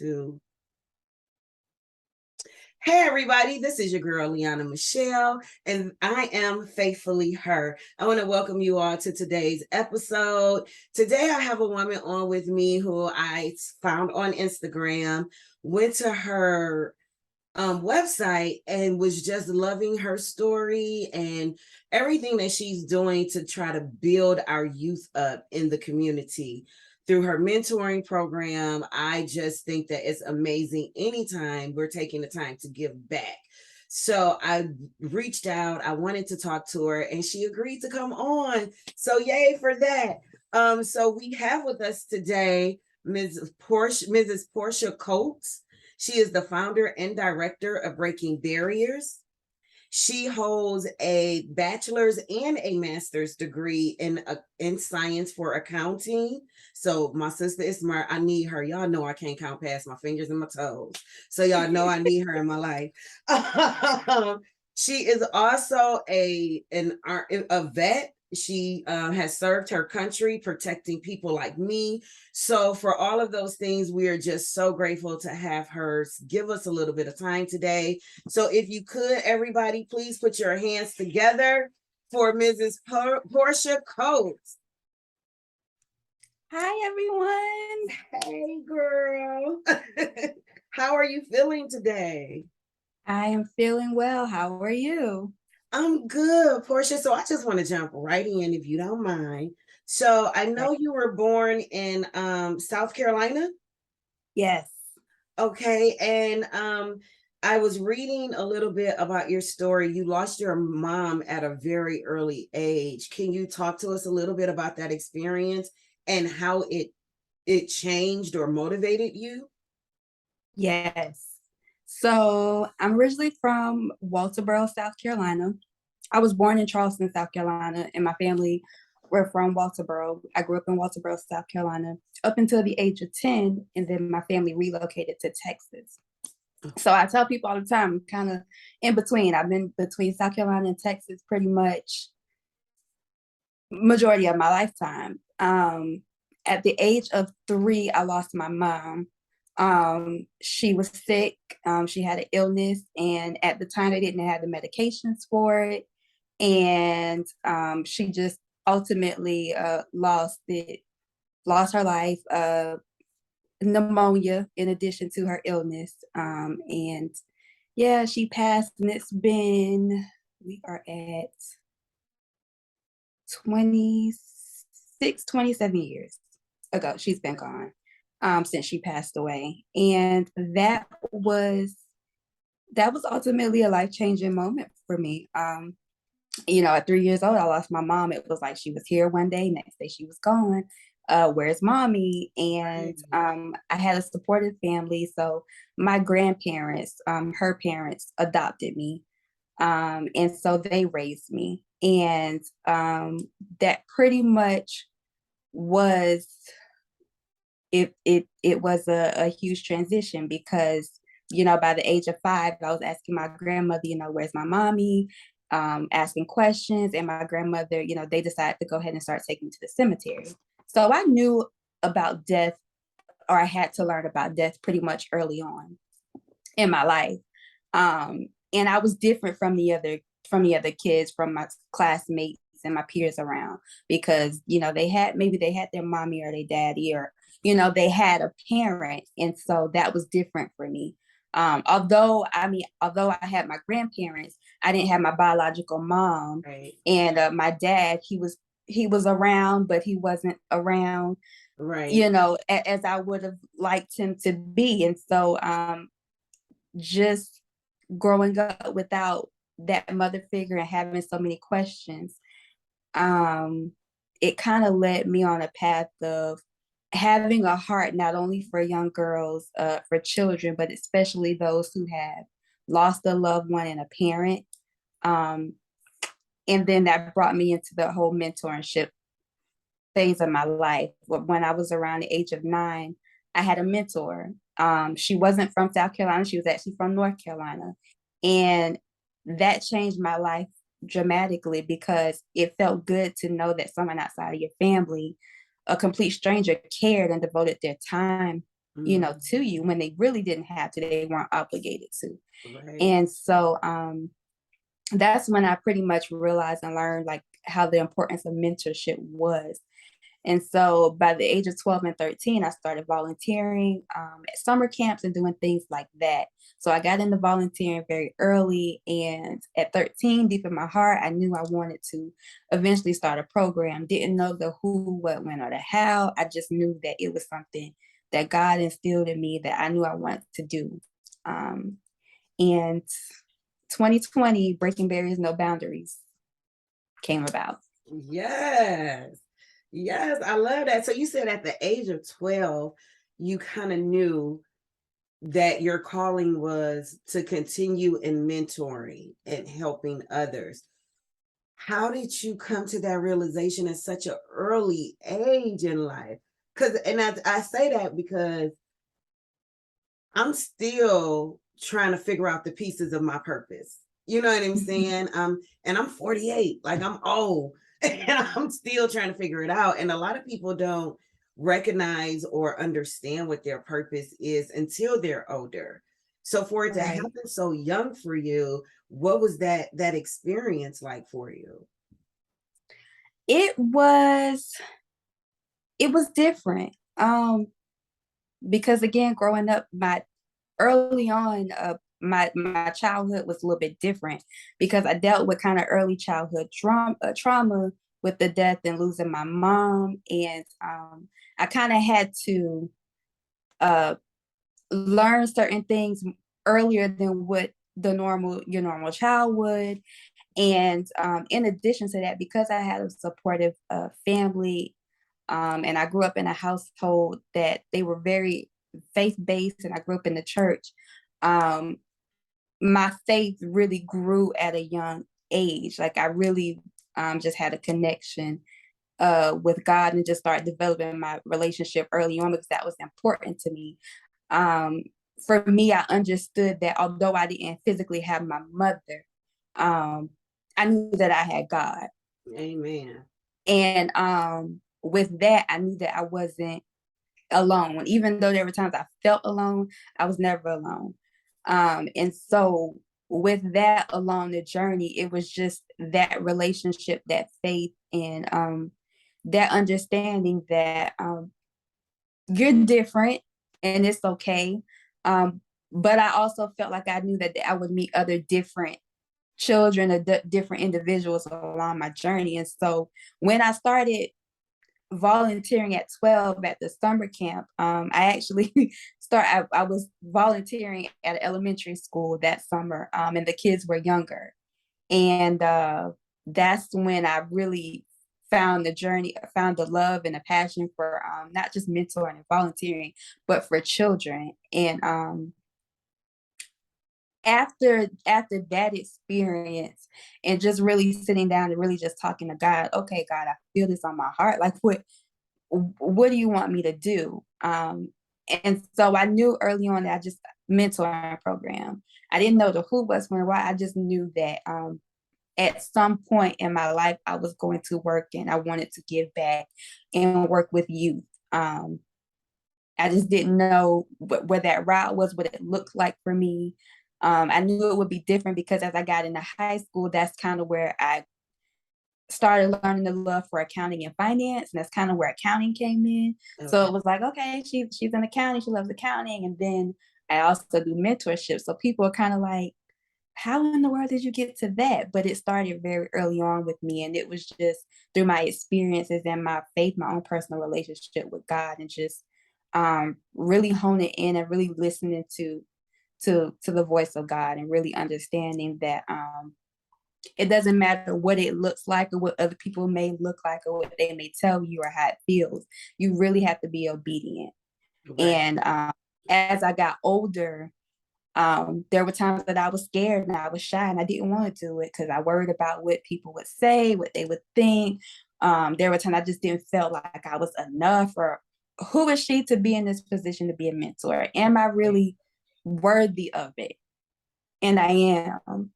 2. Hey everybody, this is your girl Liana Michelle, and I am faithfully her. I want to welcome you all to today's episode. Today I have a woman on with me who I found on Instagram, went to her website and was just loving her story and everything that she's doing to try to build our youth up in the community through her mentoring program. I just think that it's amazing anytime we're taking the time to give back. So I reached out, I wanted to talk to her, and she agreed to come on. So yay for that. So we have with us today Mrs. Porshe Colt. She is the founder and director of Breaking Barriers. She holds a bachelor's and a master's degree in science for accounting. So my sister is smart. I need her. Y'all know I can't count past my fingers and my toes. So y'all know I need her in my life. She is also a vet. She has served her country protecting people like me. So for all of those things, we are just so grateful to have her give us a little bit of time today. So if you could, everybody, please put your hands together for Mrs. Porshe Colt. Hi, everyone. Hey, girl. How are you feeling today? I am feeling well. How are you? I'm good, Porshe. So I just want to jump right in, if you don't mind. So I know you were born in South Carolina. Yes. Okay, and I was reading a little bit about your story. You lost your mom at a very early age. Can you talk to us a little bit about that experience and how it changed or motivated you? Yes. So I'm originally from Walterboro, South Carolina. I was born in Charleston, South Carolina, and my family were from Walterboro. I grew up in Walterboro, South Carolina, up until the age of 10, and then my family relocated to Texas. So I tell people all the time, I'm kind of in between. I've been between South Carolina and Texas pretty much majority of my lifetime. At the age of 3, I lost my mom. She was sick. She had an illness, and at the time they didn't have the medications for it. And she just ultimately lost her life, pneumonia in addition to her illness. And yeah, she passed, and we are at 27 years ago. She's been gone since she passed away. And that was ultimately a life-changing moment for me. At 3 years old, I lost my mom. It was like she was here one day, next day she was gone. Where's mommy? And I had a supportive family. So my grandparents, her parents adopted me. And so they raised me. And that pretty much was it was a huge transition because, by the age of 5, I was asking my grandmother, where's my mommy? Asking questions, and my grandmother, they decided to go ahead and start taking me to the cemetery. So I knew about death, or I had to learn about death pretty much early on in my life. And I was different from the other kids, from my classmates and my peers around, because they had their mommy or their daddy, or they had a parent, and so that was different for me. Although I had my grandparents, I didn't have my biological mom. Right. And my dad, he was around, but he wasn't around, right, as I would have liked him to be. And so just growing up without that mother figure and having so many questions, it kind of led me on a path of having a heart not only for young girls, for children, but especially those who have lost a loved one and a parent. And then that brought me into the whole mentorship phase of my life. When I was around the age of 9, I had a mentor. She wasn't from South Carolina. She was actually from North Carolina. And that changed my life dramatically, because it felt good to know that someone outside of your family, a complete stranger, cared and devoted their time to you when they really didn't have to, they weren't obligated to. Right. And so that's when I pretty much realized and learned like how the importance of mentorship was. And so by the age of 12 and 13, I started volunteering at summer camps and doing things like that. So I got into volunteering very early. And at 13, deep in my heart, I knew I wanted to eventually start a program. Didn't know the who, what, when, or the how. I just knew that it was something that God instilled in me that I knew I wanted to do. And 2020, Breaking Barriers, No Boundaries came about. Yes. Yes, I love that. So you said at the age of 12, you kind of knew that your calling was to continue in mentoring and helping others. How did you come to that realization at such an early age in life? Because, and I say that because I'm still trying to figure out the pieces of my purpose. You know what I'm saying? And I'm 48, like I'm old, and I'm still trying to figure it out. And a lot of people don't recognize or understand what their purpose is until they're older. So for it to Right. happen so young for you, what was that experience like for you? It was it was different. Because again, growing up, my early on, my childhood was a little bit different because I dealt with kind of early childhood trauma with the death and losing my mom, and I kind of had to uh, learn certain things earlier than what the normal child would. And in addition to that, because I had a supportive family, and I grew up in a household that they were very faith based, and I grew up in the church. Um, my faith really grew at a young age. Like I really just had a connection with God and just started developing my relationship early on because that was important to me. Um, for me, I understood that although I didn't physically have my mother, um, I knew that I had God. Amen. And with that, I knew that I wasn't alone. Even though there were times I felt alone, I was never alone. And so with that along the journey, it was just that relationship, that faith, and that understanding that you're different and it's okay. Um, but I also felt like I knew that I would meet other different children or different individuals along my journey. And so when I started volunteering at 12 at the summer camp, I actually I was volunteering at an elementary school that summer, and the kids were younger. And that's when I really found the journey, found the love and the passion for not just mentoring and volunteering, but for children. And after that experience and just really sitting down and really just talking to God, okay, God, I feel this on my heart. Like what do you want me to do? And so I knew early on that I just mentoring program. I didn't know the who, was when, why. I just knew that at some point in my life I was going to work and I wanted to give back and work with youth. I just didn't know where that route was, what it looked like for me. I knew it would be different because as I got into high school, that's kind of where I started learning the love for accounting and finance, and that's kind of where accounting came in. So Okay. it was like, okay, she's in accounting, she loves accounting, and then I also do mentorship. So people are kind of like, how in the world did you get to that? But it started very early on with me, and it was just through my experiences and my faith, my own personal relationship with God, and just really honing in and really listening to the voice of God and really understanding that it doesn't matter what it looks like or what other people may look like or what they may tell you or how it feels. You really have to be obedient. Right. And as I got older, there were times that I was scared and I was shy and I didn't want to do it because I worried about what people would say, what they would think. There were times I just didn't feel like I was enough, or who is she to be in this position to be a mentor? Am I really worthy of it? And I am,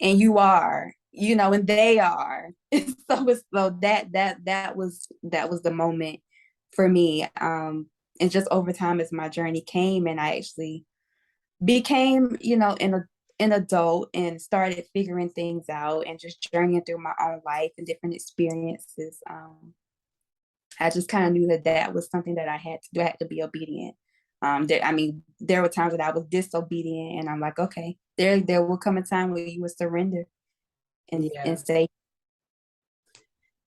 and you are, and they are. So that was the moment for me. and just over time as my journey came and I actually became, an adult and started figuring things out and just journeying through my own life and different experiences. I just kind of knew that that was something that I had to do. I had to be obedient. There were times that I was disobedient, and I'm like, okay, there will come a time where you will surrender and say,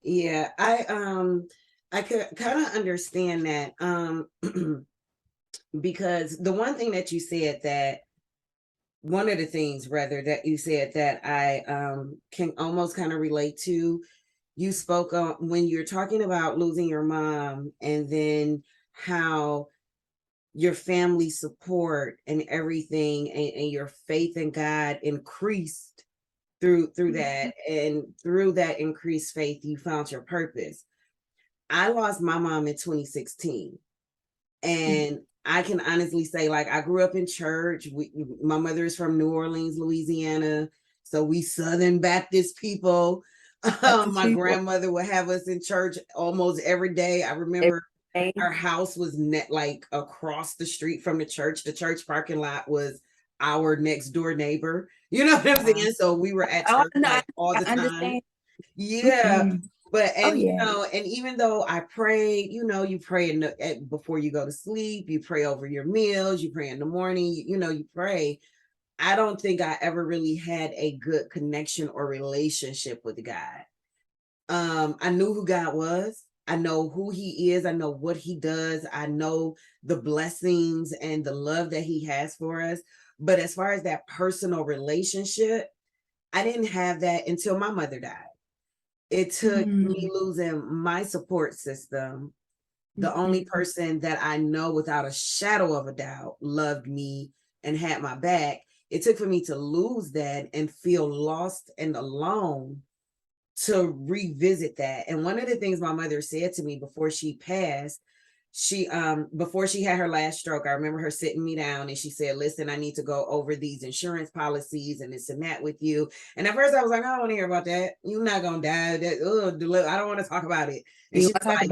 yeah. I could kind of understand that because the one thing that you said that one of the things rather that you said that I can almost kind of relate to, you spoke on when you're talking about losing your mom and then how your family support and everything and your faith in God increased through that, and through that increased faith you found your purpose. I lost my mom in 2016, and I can honestly say, like, I grew up in church. My mother is from New Orleans, Louisiana, so we Southern Baptist people. My grandmother would have us in church almost every day. I remember our house was like across the street from the church. The church parking lot was our next door neighbor. You know what I'm saying? So we were at church like all the time. Yeah. Mm-hmm. But and even though I pray, you pray before you go to sleep, you pray over your meals, you pray in the morning, you pray. I don't think I ever really had a good connection or relationship with God. I knew who God was. I know who he is. I know what he does. I know the blessings and the love that he has for us. But as far as that personal relationship, I didn't have that until my mother died. It took me losing my support system, the only person that I know without a shadow of a doubt loved me and had my back. It took for me to lose that and feel lost and alone to revisit that. And one of the things my mother said to me before she passed, she before she had her last stroke, I remember her sitting me down and she said, listen, I need to go over these insurance policies and this and that with you. And at first I was like, I don't want to hear about that. You're not gonna die. I don't want to talk about it. And she was like,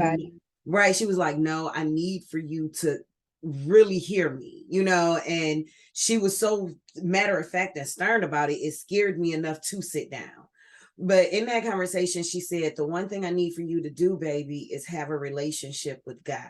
right, she was like, no, I need for you to really hear me, and she was so matter of fact and stern about it, it scared me enough to sit down. But in that conversation, she said, the one thing I need for you to do, baby, is have a relationship with God.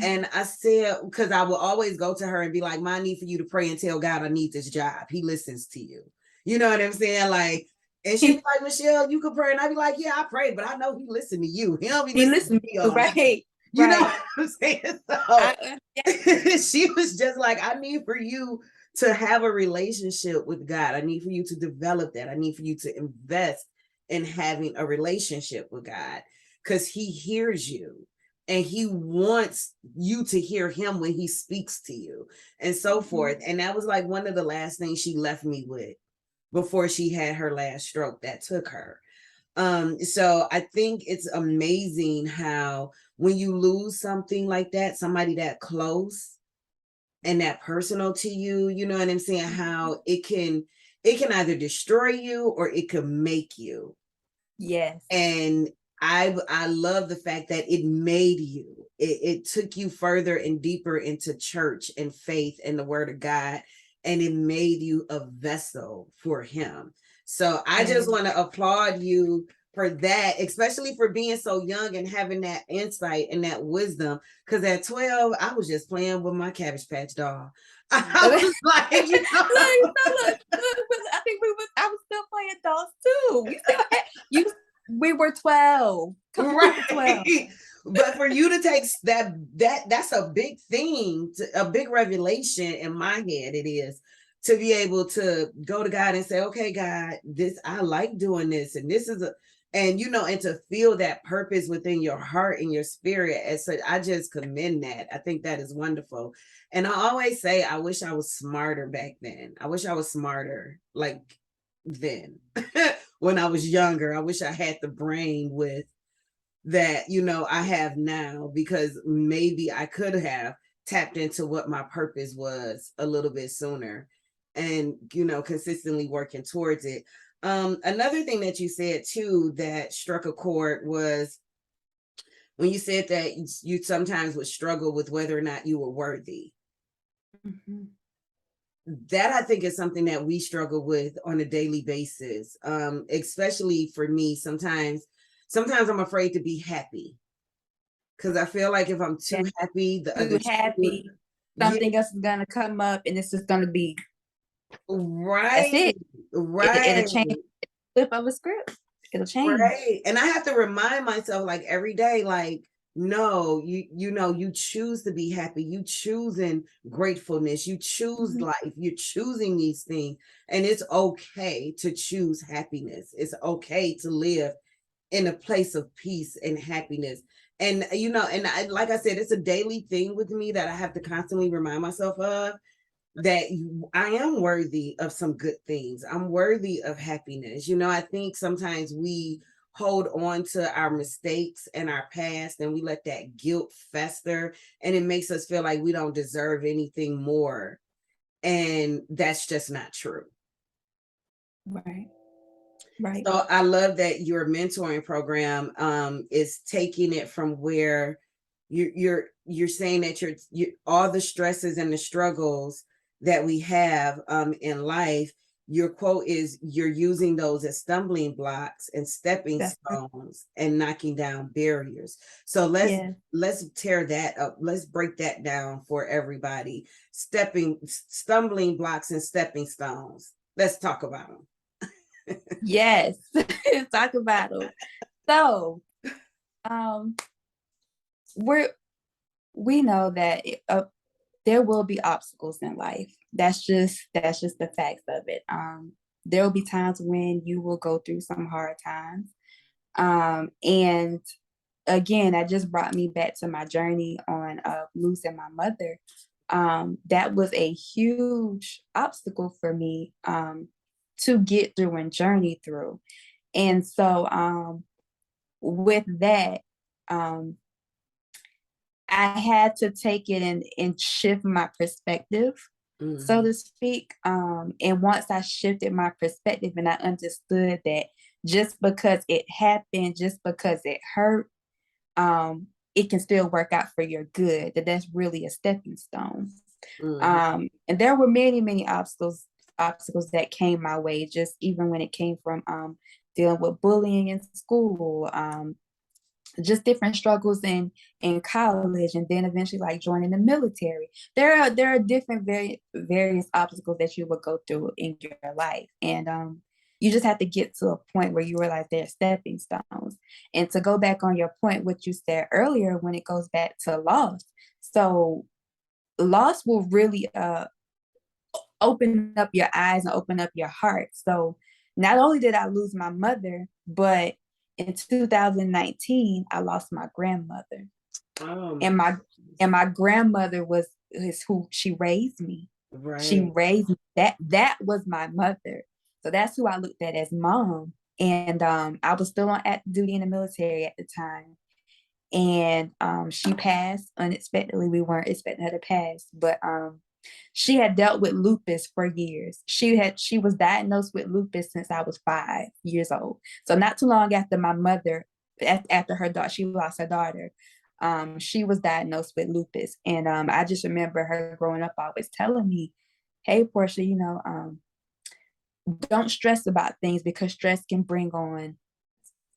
And I said, because I will always go to her and be like, I need for you to pray and tell God I need this job. He listens to you. You know what I'm saying? Like, and she'd be like, Michelle, you could pray. And I'd be like, yeah, I prayed, but I know he listened to you. He don't be listening to me all right. You know what I'm saying? So she was just like, I need for you to have a relationship with God. I need for you to develop that. I need for you to invest in having a relationship with God, because he hears you and he wants you to hear him when he speaks to you and so forth. And that was like one of the last things she left me with before she had her last stroke that took her. So I think it's amazing how when you lose something like that, somebody that close and that personal to you, you know what I'm saying, how it can either destroy you or it can make you. Yes. And I love the fact that it made you. It took you further and deeper into church and faith and the word of God, and it made you a vessel for him. So I just want to applaud you for that, especially for being so young and having that insight and that wisdom. Because at 12, I was just playing with my Cabbage Patch doll. I was like, I think I was still playing dolls too. We were 12. Right. 12. But for you to take that's a big thing, a big revelation in my head. It is to be able to go to God and say, okay, God, I like doing this, and this is and to feel that purpose within your heart and your spirit. And so I just commend that. I think that is wonderful. And I always say, I wish I was smarter back then. I wish I was smarter like then. When I was younger, I wish I had the brain with that, I have now, because maybe I could have tapped into what my purpose was a little bit sooner and, consistently working towards it. Another thing that you said too that struck a chord was when you said that you sometimes would struggle with whether or not you were worthy. Mm-hmm. That I think is something that we struggle with on a daily basis. Especially for me, sometimes I'm afraid to be happy because I feel like if I'm Yeah. too happy, the Too other, happy, yeah, something else is gonna come up, and it's just gonna be that's right, it. It'll right. change. Flip of a script. It'll change. Right. And I have to remind myself like every day, like, no, you know, you choose to be happy. You choosing gratefulness. You choose Mm-hmm. life. You're choosing these things. And it's okay to choose happiness. It's okay to live in a place of peace and happiness. And you know, and like I said, it's a daily thing with me that I have to constantly remind myself of that I am worthy of some good things. I'm worthy of happiness. You know, I think sometimes we hold on to our mistakes and our past and we let that guilt fester and it makes us feel like we don't deserve anything more. And that's just not true. Right. Right. So I love that your mentoring program is taking it from where you're saying that you all the stresses and the struggles that we have in life. Your quote is you're using those as stumbling blocks and stepping That's right. stones and knocking down barriers. So Yeah. let's tear that up. Let's break that down for everybody. Stumbling blocks and stepping stones. Let's talk about them. Yes. Talk about it. So, um, we know that there will be obstacles in life. That's just the facts of it. There will be times when you will go through some hard times. And again, that just brought me back to my journey on losing my mother. That was a huge obstacle for me to get through and journey through. And so with that, um, I had to take it and shift my perspective, so Mhm. to speak. And once I shifted my perspective and I understood that just because it happened, just because it hurt, it can still work out for your good, that's really a stepping stone. Mhm. And there were many, many obstacles that came my way, just even when it came from dealing with bullying in school, just different struggles in college, and then eventually like joining the military. There are different various obstacles that you will go through in your life, and you just have to get to a point where you realize they're stepping stones. And to go back on your point, what you said earlier, when it goes back to loss, so loss will really open up your eyes and open up your heart. So not only did I lose my mother, but in 2019 I lost my grandmother. Oh my And my grandmother is who she raised me. She right. raised me. That was my mother. So that's who I looked at as mom. And I was still on active duty in the military at the time. And she passed unexpectedly. We weren't expecting her to pass, but she had dealt with lupus for years. She was diagnosed with lupus since I was 5 years old. So not too long after my mother, after her daughter, she lost her daughter. She was diagnosed with lupus, and I just remember her growing up always telling me, "Hey, Porsche, don't stress about things because stress can bring on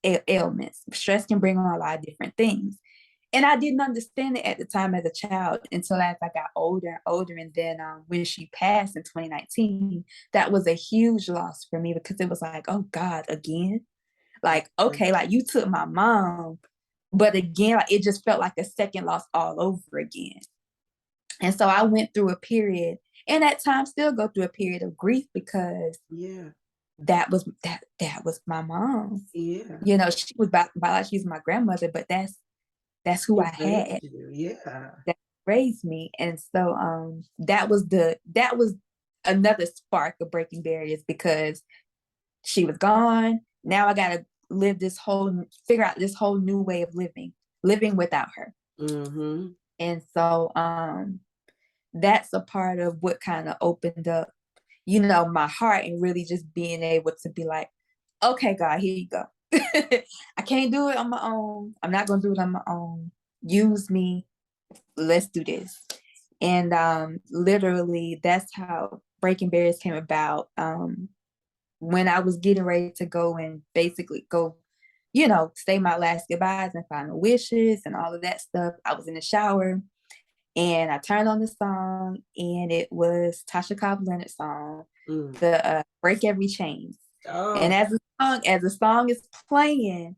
ailments. Stress can bring on a lot of different things." And I didn't understand it at the time as a child until as I got older and older. And then when she passed in 2019, that was a huge loss for me because it was like, oh God, again? Like, okay, like you took my mom, but again, like it just felt like a second loss all over again. And so I went through a period, and at times still go through a period of grief because Yeah. that was my mom. Yeah. She was by she's my grandmother, but that's who I She had raised you. Yeah. that raised me. And so that was another spark of breaking barriers because she was gone. Now I gotta figure out this whole new way of living without her. Mm-hmm. And so that's a part of what kind of opened up, my heart, and really just being able to be like, okay, God, here you go. I can't do it on my own. I'm not gonna do it on my own. Use me. Let's do this. And literally that's how Breaking Barriers came about. When I was getting ready to go and basically go, say my last goodbyes and final wishes and all of that stuff, I was in the shower and I turned on the song, and it was Tasha Cobb Leonard's song, the "Break Every Chain." And Oh, as the song is playing,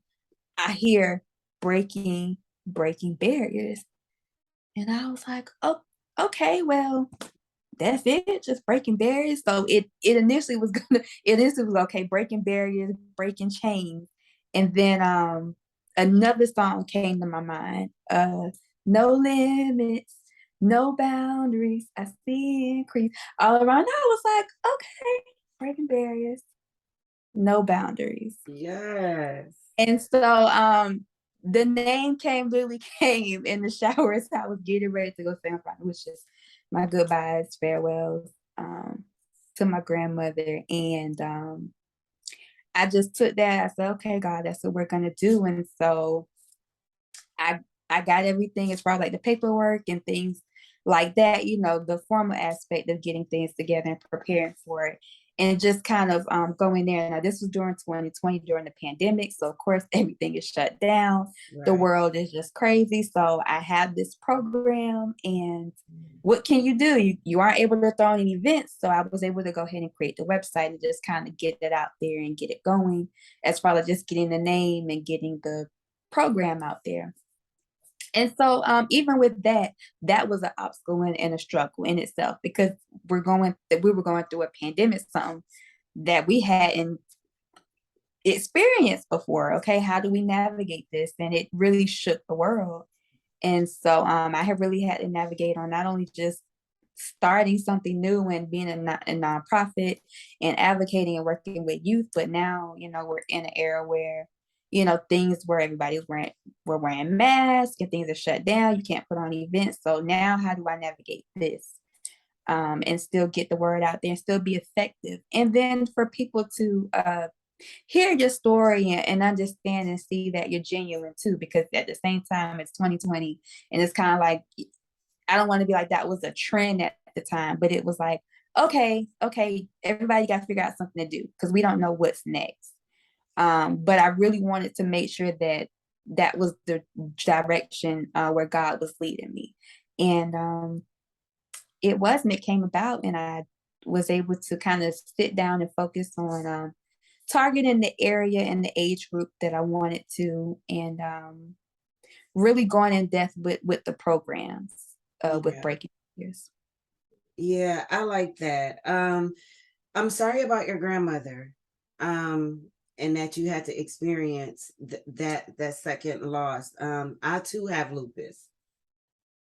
I hear breaking barriers, and I was like, oh, okay, well, that's it, just breaking barriers. So it initially was okay, breaking barriers, breaking chains, and then another song came to my mind, no limits, no boundaries, I see increase all around. I was like, okay, breaking barriers, no boundaries. yes. And so the name came in the shower as I was getting ready to go say my final wishes, my goodbyes, farewells, to my grandmother. And I just took that. I said, okay, God, that's what we're gonna do. And so I I got everything as far as like the paperwork and things like that, the formal aspect of getting things together and preparing for it. And just kind of going there. Now, this was during 2020, during the pandemic. So, of course, everything is shut down. The Right. world is just crazy. So, I have this program. And what can you do? You aren't able to throw any events. So, I was able to go ahead and create the website and just kind of get it out there and get it going, as far as just getting the name and getting the program out there. And so even with that, that was an obstacle and a struggle in itself, because we were going through a pandemic, something that we hadn't experienced before. Okay, how do we navigate this? And it really shook the world. And so I have really had to navigate on not only just starting something new and being a nonprofit and advocating and working with youth, but now, we're in an era where, things where everybody's wearing masks and things are shut down. You can't put on events. So now how do I navigate this? And still get the word out there and still be effective. And then for people to hear your story and understand and see that you're genuine too, because at the same time it's 2020 and it's kind of like, I don't want to be like that was a trend at the time, but it was like, okay, everybody got to figure out something to do because we don't know what's next. But I really wanted to make sure that that was the direction where God was leading me. And it came about, and I was able to kind of sit down and focus on targeting the area and the age group that I wanted to, and really going in depth with the programs with Yeah. Breaking Years. Yeah, I like that. I'm sorry about your grandmother. And that you had to experience that second loss. I too have lupus.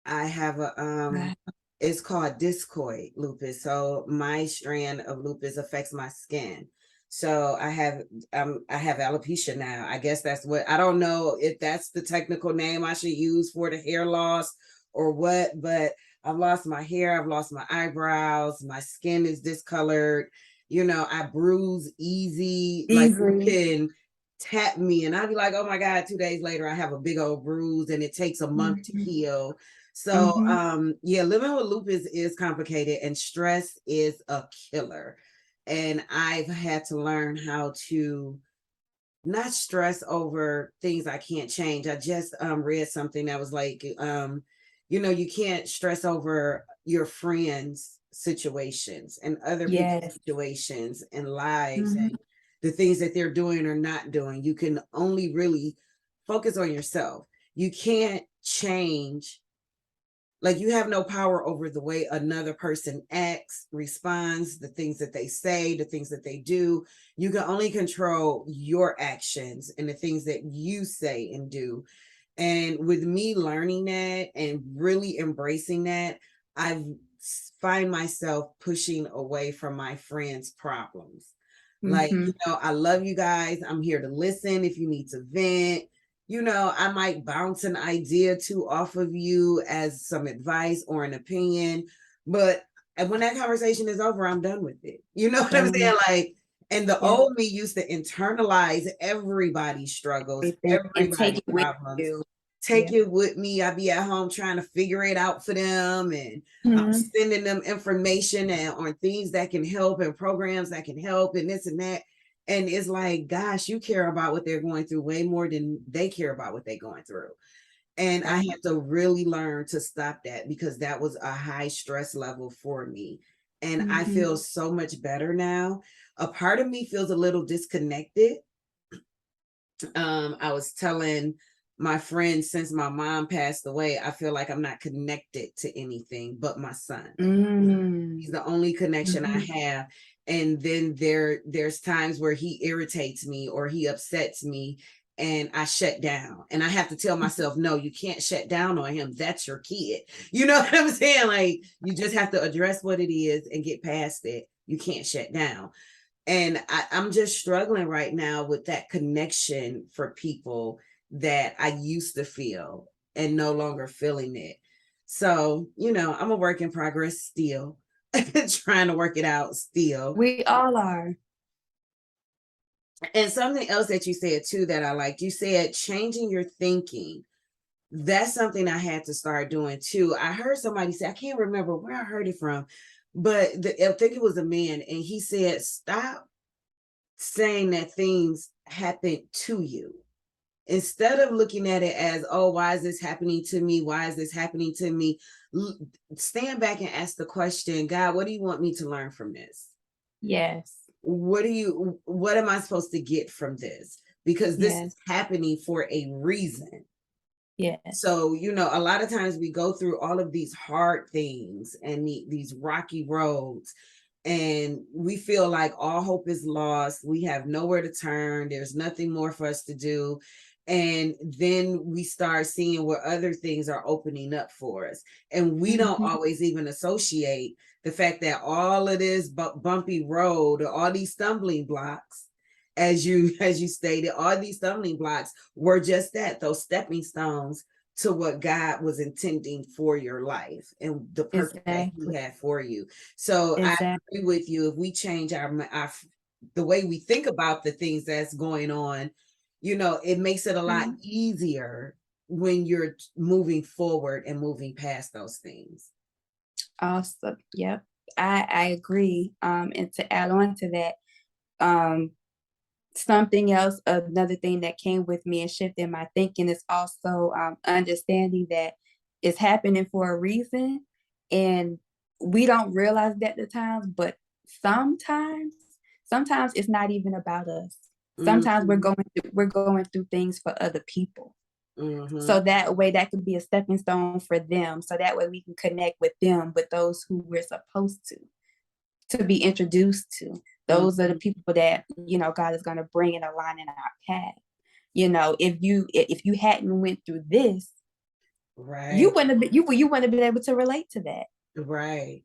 I have a Wow. it's called discoid lupus. So my strand of lupus affects my skin. So I have alopecia now. I guess that's what, I don't know if that's the technical name I should use for the hair loss or what, but I've lost my hair, I've lost my eyebrows, my skin is discolored. I bruise easy. Like you Easily. can tap me and I'd be like, oh my God, 2 days later I have a big old bruise and it takes a month to Mm-hmm. heal. So Mm-hmm. yeah, living with lupus is complicated and stress is a killer. And I've had to learn how to not stress over things I can't change. I just read something that was like you can't stress over your friends' situations and other people's Yes. situations and lives Mm-hmm. and the things that they're doing or not doing. You can only really focus on yourself. You can't change, like you have no power over the way another person acts, responds, the things that they say, the things that they do. You can only control your actions and the things that you say and do. And with me learning that and really embracing that, I find myself pushing away from my friends' problems. Like, Mm-hmm. I love you guys. I'm here to listen if you need to vent. I might bounce an idea too off of you as some advice or an opinion, but when that conversation is over, I'm done with it. You know what I'm saying? Done. Like, And the Yeah. old me used to internalize everybody's struggles, And take everybody's it with problems. you. Take Yeah. it with me. I'd be at home trying to figure it out for them. And I'm Mhm. sending them information and on things that can help and programs that can help and this and that. And it's like, gosh, you care about what they're going through way more than they care about what they're going through. And I Right. had to really learn to stop that because that was a high stress level for me. And I Mhm. feel so much better now. A part of me feels a little disconnected. I was telling my friend, since my mom passed away, I feel like I'm not connected to anything but my son. He's Mm. the only connection I Mhm. have. And then there's times where he irritates me or he upsets me and I shut down. And I have to tell myself, no, you can't shut down on him. That's your kid. You know what I'm saying? Like, you just have to address what it is and get past it. You can't shut down. And I'm just struggling right now with that connection for people that I used to feel and no longer feeling it. So, I'm a work in progress still, trying to work it out still. We all are. And something else that you said too that I liked, you said changing your thinking. That's something I had to start doing too. I heard somebody say, I can't remember where I heard it from, but I think it was a man, and he said, stop saying that things happen to you. Instead of looking at it as, oh, why is this happening to me? Why is this happening to me? Stand back and ask the question, God, what do you want me to learn from this? Yes. What am I supposed to get from this? Because this is Yes. happening for a reason. Yes. So, a lot of times we go through all of these hard things and these rocky roads, and we feel like all hope is lost. We have nowhere to turn. There's nothing more for us to do. And then we start seeing where other things are opening up for us. And we don't Mhm. always even associate the fact that all of this bumpy road, or all these stumbling blocks, as you stated, all these stumbling blocks were just that, those stepping stones to what God was intending for your life and the purpose that He Exactly. had for you. So I Exactly. agree with you. If we change the way we think about the things that's going on, it makes it a lot Mhm. easier when you're moving forward and moving past those things. Awesome. Yep. I agree. And to add on to that, um, something else, another thing that came with me and shifted my thinking is also understanding that it's happening for a reason, and we don't realize that at the times, but sometimes, sometimes it's not even about us. Sometimes Mm-hmm. we're going through things for other people. Mm-hmm. So that way that could be a stepping stone for them. So that way we can connect with them, with those who we're supposed to be introduced to. Those are the Mm-hmm. people that, God is going to bring in a line in our path. If you hadn't went through this, you Right. wouldn't have been, you wouldn't have been able to relate to that. Right.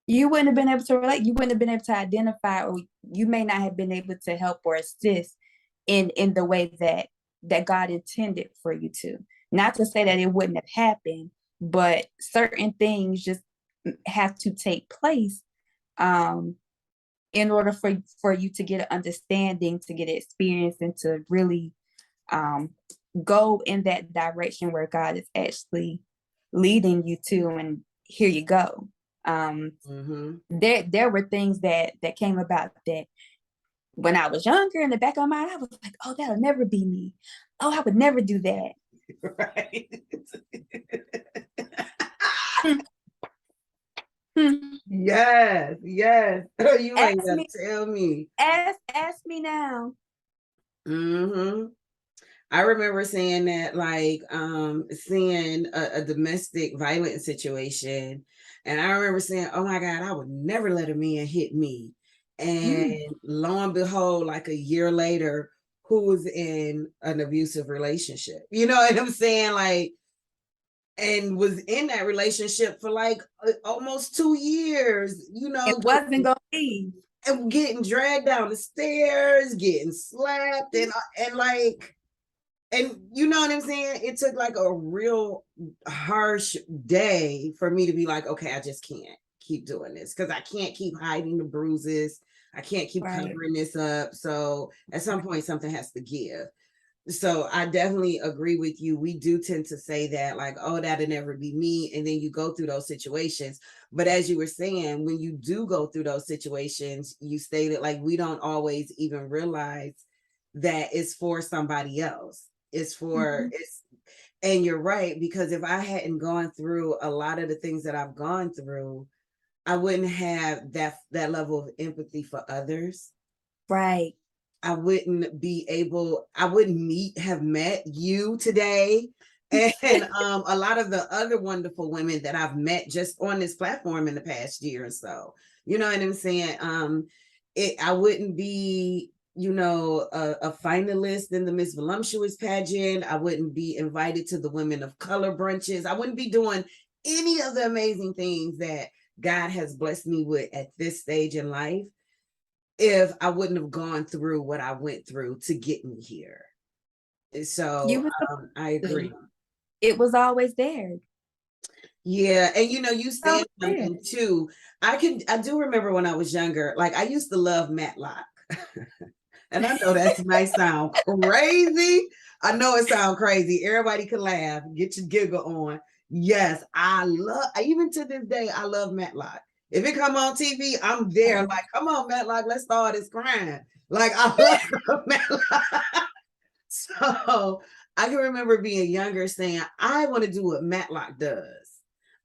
You wouldn't have been able to relate. You wouldn't have been able to identify, or you may not have been able to help or assist in the way that God intended for you to. Not to say that it wouldn't have happened, but certain things just have to take place um, in order for you to get an understanding, to get experience, and to really um, go in that direction where God is actually leading you to. And here you go. Mm-hmm. There were things that came about that when I was younger, in the back of my mind, I was like, oh, that'll never be me. Oh, I would never do that. Right. Hmm, hmm. Yes, yes. You ain't Ask gonna me, tell me. ask me now. Hmm. I remember saying that, like, seeing a domestic violence situation, and I remember saying, "Oh my God, I would never let a man hit me." And Mm, lo and behold, like a year later, who was in an abusive relationship? You know what I'm saying? Like, and was in that relationship for like almost 2 years. it wasn't gonna be. And getting dragged down the stairs, getting slapped, and like, and you know what I'm saying? It took like a real harsh day for me to be like, okay, I just can't keep doing this because I can't keep hiding the bruises. I can't keep Right. covering this up. So at some point, something has to give. So I definitely agree with you. We do tend to say that, like, oh, that'll never be me. And then you go through those situations. But as you were saying, when you do go through those situations, you stated like we don't always even realize that it's for somebody else. It's for it's and you're right, because if I hadn't gone through a lot of the things that I've gone through, I wouldn't have that level of empathy for others. Right. I wouldn't be able, I wouldn't have met you today. And a lot of the other wonderful women that I've met just on this platform in the past year or so. You know what I'm saying? I wouldn't be, a finalist in the Miss Voluptuous pageant. I wouldn't be invited to the Women of Color brunches. I wouldn't be doing any of the amazing things that God has blessed me with at this stage in life if I wouldn't have gone through what I went through to get me here. You So was I agree. it was always there. Yeah, and you Always said there. something too. I do remember when I was younger, like I used to love Matlock. And I know that might sound crazy. I know it sounds crazy. Everybody can laugh, get your giggle on. Yes, even to this day, I love Matlock. If it come on TV, I'm there. Like, come on, Matlock, let's start this crime. Like, I love Matlock. So I can remember being younger saying, I want to do what Matlock does.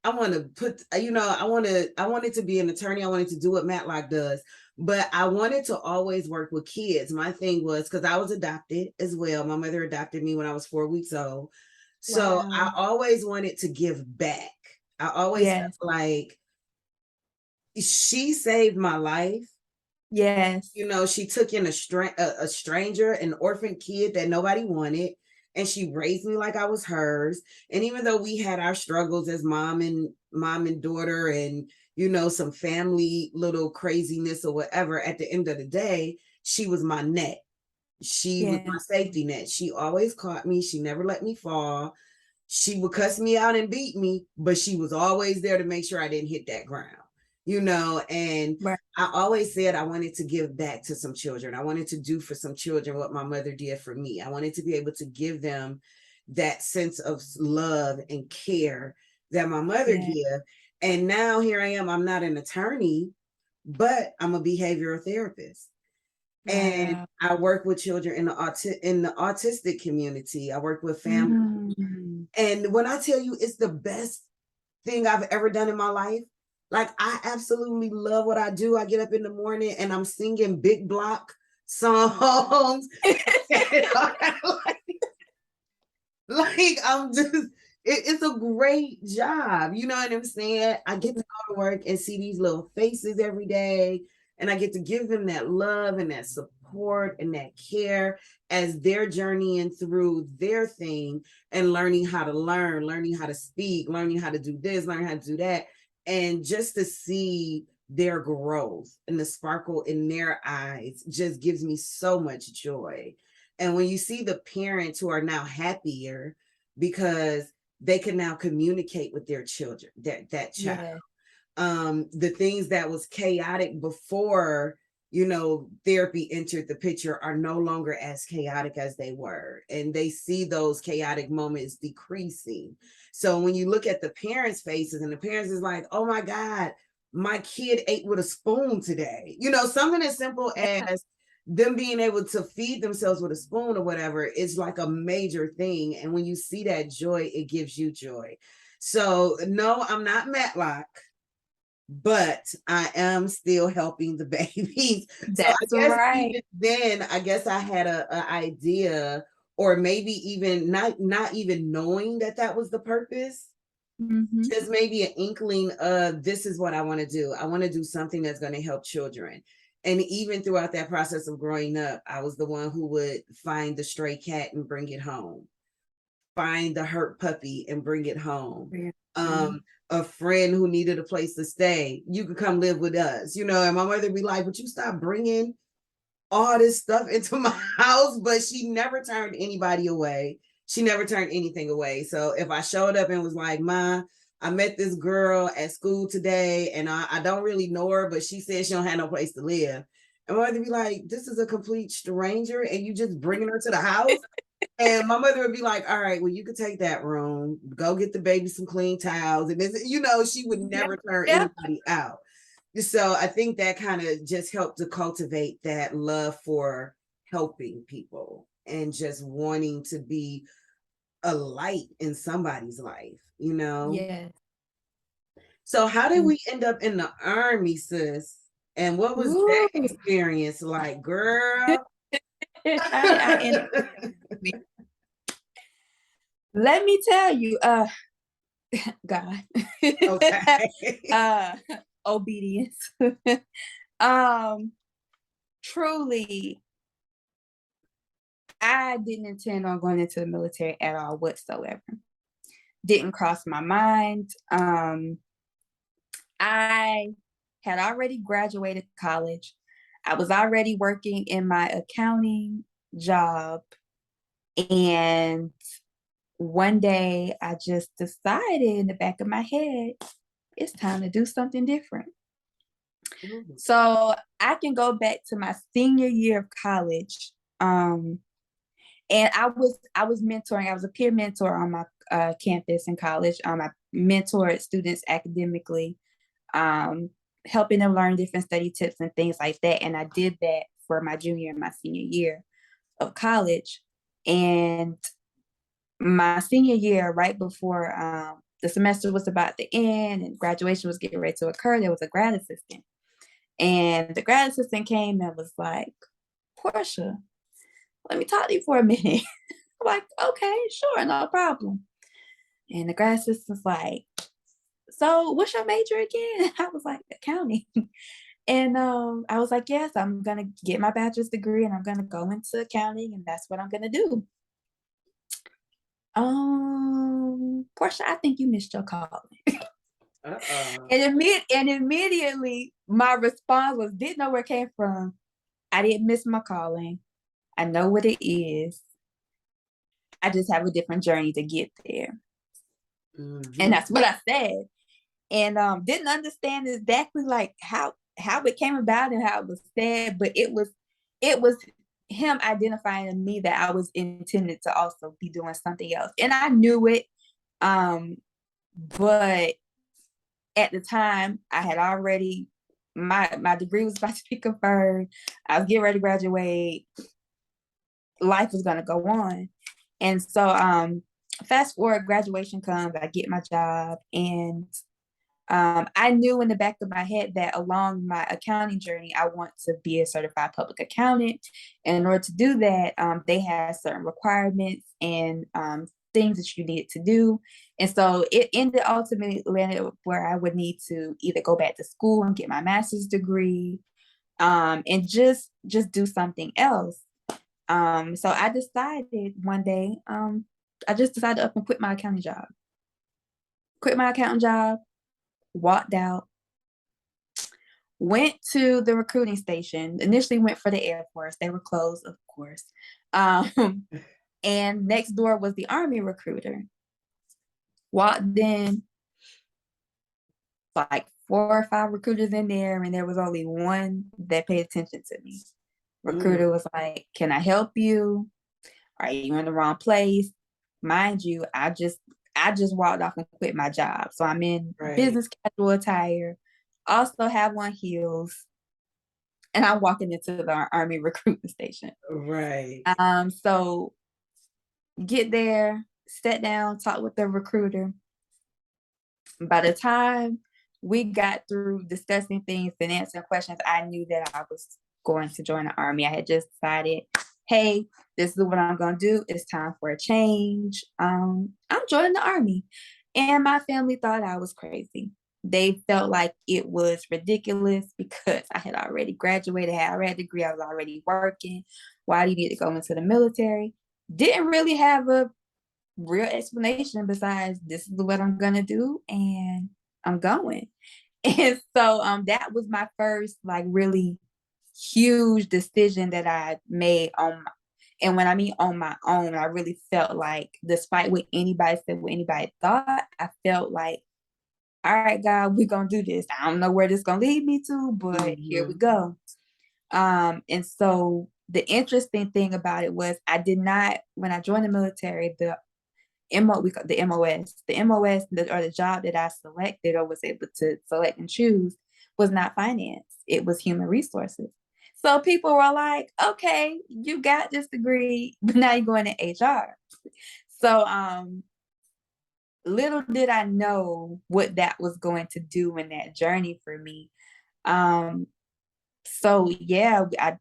I want to I wanted to be an attorney. I wanted to do what Matlock does, but I wanted to always work with kids. My thing was because I was adopted as well. My mother adopted me when I was 4 weeks old. So Wow. I always wanted to give back. I always felt Yes. like she saved my life. Yes. She took in a stranger, an orphan kid that nobody wanted, and she raised me like I was hers. And even though we had our struggles as mom and daughter, and some family little craziness or whatever, at the end of the day, she was my net. She was Yeah. my safety net. She always caught me. She never let me fall. She would cuss me out and beat me, but she was always there to make sure I didn't hit that ground, and Right. I always said I wanted to give back to some children. I wanted to do for some children what my mother did for me. I wanted to be able to give them that sense of love and care that my mother Yeah. gave. And now here I am. I'm not an attorney, but I'm a behavioral therapist. And Wow. I work with children in the autistic community. I work with families. Mm. And when I tell you it's the best thing I've ever done in my life, like I absolutely love what I do. I get up in the morning and I'm singing big block songs. like I'm just it's a great job. You know what I'm saying? I get to go to work and see these little faces every day, and I get to give them that love and that support and that care as they're journeying through their thing and learning how to learning how to speak, learning how to do this, learning how to do that. And just to see their growth and the sparkle in their eyes just gives me so much joy. And when you see the parents who are now happier because they can now communicate with their children, that child. Yeah. The things that was chaotic before, therapy entered the picture are no longer as chaotic as they were. And they see those chaotic moments decreasing. So when you look at the parents' faces and the parents is like, oh my God, my kid ate with a spoon today. Something as simple as them being able to feed themselves with a spoon or whatever is like a major thing. And when you see that joy, it gives you joy. So no, I'm not Matlock, but I am still helping the babies. So I That's guess right. even then, I guess I had a idea, or maybe even not even knowing that was the purpose. Mm-hmm. Just maybe an inkling of this is what I want to do. I want to do something that's going to help children. And even throughout that process of growing up, I was the one who would find the stray cat and bring it home, find the hurt puppy and bring it home. Mm-hmm. A friend who needed a place to stay, you could come live with us, and my mother would be like, "Would you stop bringing all this stuff into my house?" But she never turned anybody away. She never turned anything away. So if I showed up and was like, "Ma, I met this girl at school today and I don't really know her, but she said she don't have no place to live," And my mother would be like, this is a complete stranger and you just bringing her to the house. And my mother would be like, all right, well, you could take that room, go get the baby some clean towels. And this, she would never turn anybody out. So I think that kind of just helped to cultivate that love for helping people and just wanting to be a light in somebody's life, Yes. So how did we end up in the Army, sis? And what was that Ooh. experience like, girl? I let me tell you, God. Okay. Obedience. Truly, I didn't intend on going into the military at all whatsoever. Didn't cross my mind. I had already graduated college. I was already working in my accounting job. And one day I just decided in the back of my head, it's time to do something different. Mm-hmm. So I can go back to my senior year of college. And I was mentoring. I was a peer mentor on my campus in college. I mentored students academically, helping them learn different study tips and things like that. And I did that for my junior and my senior year of college. And my senior year, right before the semester was about to end and graduation was getting ready to occur, there was a grad assistant. And the grad assistant came and was like, Porsche, let me talk to you for a minute. I'm like, okay, sure, no problem. And the grad assistant's like, so what's your major again? I was like, accounting. And I was like, yes, I'm going to get my bachelor's degree and I'm going to go into accounting and that's what I'm going to do. Porsche, I think you missed your calling. And immediately my response was, didn't know where it came from. I didn't miss my calling. I know what it is. I just have a different journey to get there. Mm-hmm. And that's what I said. And didn't understand exactly like how it came about and how it was said, but it was him identifying in me that I was intended to also be doing something else. And I knew it. But at the time I had already, my degree was about to be confirmed. I was getting ready to graduate. Life was going to go on. And so fast forward, graduation comes, I get my job, and I knew in the back of my head that along my accounting journey, I want to be a certified public accountant. And in order to do that, they had certain requirements and things that you needed to do. And so it ultimately landed where I would need to either go back to school and get my master's degree, and just do something else. So I decided one day, I just decided to up and quit my accounting job. Walked out, went to the recruiting station, initially went for the Air Force. They were closed, of course. And next door was the Army recruiter. Walked in, like 4 or 5 recruiters in there, and there was only one that paid attention to me. Recruiter was like, can I help you? Are you in the wrong place? Mind you, I just walked off and quit my job. So I'm in business casual attire, also have on heels, and I'm walking into the Army recruitment station. Right. So get there, sat down, talk with the recruiter. By the time we got through discussing things and answering questions, I knew that I was going to join the Army. I had just decided, hey, this is what I'm going to do. It's time for a change. I'm joining the Army. And my family thought I was crazy. They felt like it was ridiculous because I had already graduated, had already a degree, I was already working. Why do you need to go into the military? Didn't really have a real explanation besides this is what I'm going to do and I'm going. And so that was my first like really huge decision that I made and when I mean on my own, I really felt like despite what anybody said, what anybody thought, I felt like, all right, God, we're going to do this. I don't know where this is going to lead me to, but here we go. And so the interesting thing about it was I did not, when I joined the military, the MOS, or the job that I selected or was able to select and choose was not finance. It was human resources. So people were like, okay, you got this degree, but now you're going to HR. So little did I know what that was going to do in that journey for me. So yeah, I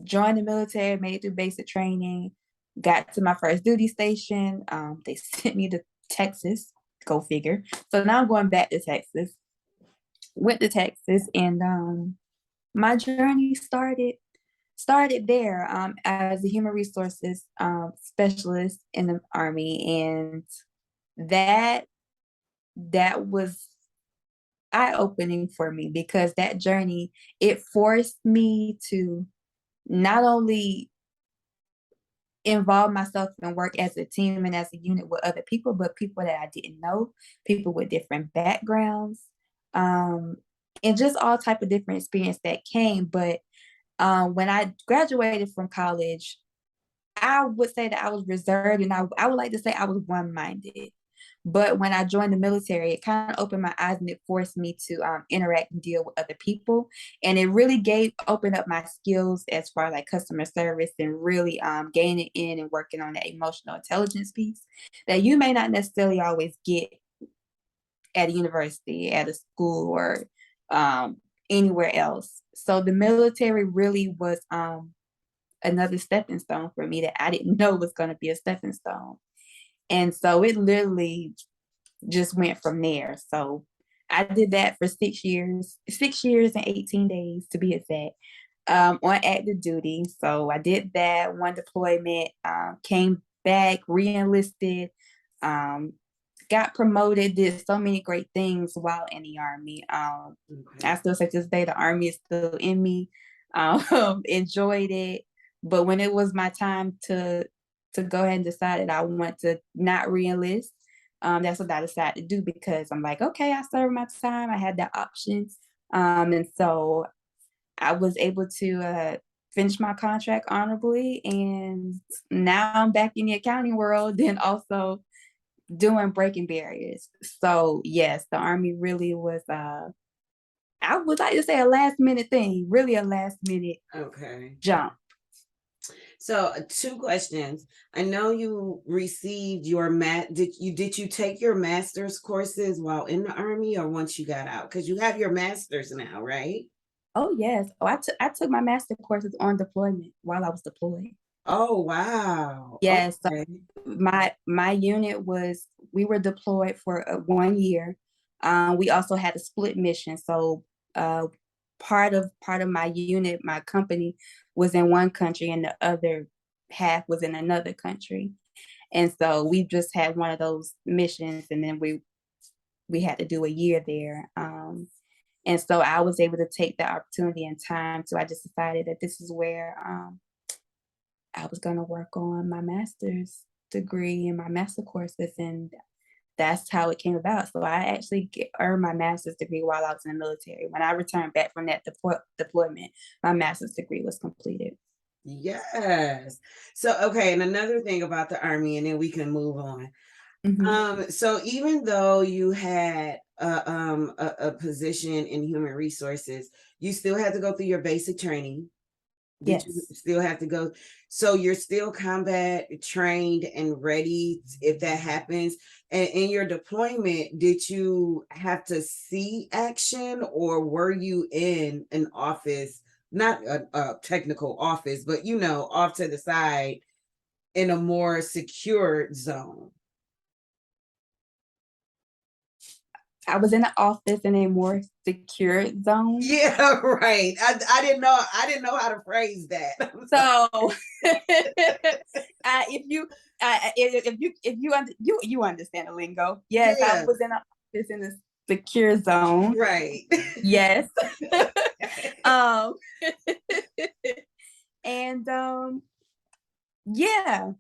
joined the military, made it through basic training, got to my first duty station. They sent me to Texas, go figure. So now I'm going back to Texas. Went to Texas, and my journey started there as a human resources specialist in the Army, and that was eye-opening for me because that journey, it forced me to not only involve myself and work as a team and as a unit with other people, but people that I didn't know, people with different backgrounds, and just all type of different experience that came. But when I graduated from college, I would say that I was reserved, and I would like to say I was one-minded. But when I joined the military, it kind of opened my eyes and it forced me to interact and deal with other people. And it really opened up my skills as far as like customer service and really gaining in and working on that emotional intelligence piece that you may not necessarily always get at a university, at a school, or anywhere else. So the military really was another stepping stone for me that I didn't know was going to be a stepping stone. And so it literally just went from there. So I did that for 6 years and 18 days to be exact, on active duty. So I did that one deployment, came back, re-enlisted, got promoted, did so many great things while in the Army. I still say to this day, the Army is still in me. Enjoyed it. But when it was my time to go ahead and decide that I want to not re-enlist, that's what I decided to do because I'm like, okay, I served my time. I had that option. And so I was able to finish my contract honorably. And now I'm back in the accounting world and also doing breaking barriers. So yes, the Army really was, I would like to say, a last minute thing, really a last minute jump. So, two questions. I know you received your did you take your master's courses while in the Army or once you got out? Because you have your master's now, right? Oh yes. Oh, I took my master courses on deployment while I was deployed. Oh wow. Yes. Okay. So my unit we were deployed for 1 year. We also had a split mission. So part of my unit, my company, was in one country and the other half was in another country. And so we just had one of those missions, and then we had to do a year there. And so I was able to take the opportunity and time. So I just decided that this is where I was going to work on my master's degree and my master courses, and that's how it came about. So I actually earned my master's degree while I was in the military. When I returned back from that deployment, my master's degree was completed. Yes. So okay, and another thing about the Army, and then we can move on. So even though you had a position in human resources, you still had to go through your basic training. Did you Yes. still have to go? So you're still combat trained and ready if that happens. And in your deployment, did you have to see action or were you in an office, not a technical office, but off to the side in a more secure zone? I was in an office in a more secure zone. Yeah, right. I didn't know how to phrase that. So if you understand the lingo, yes, I was in an office in a secure zone. Right. Yes. um and yeah.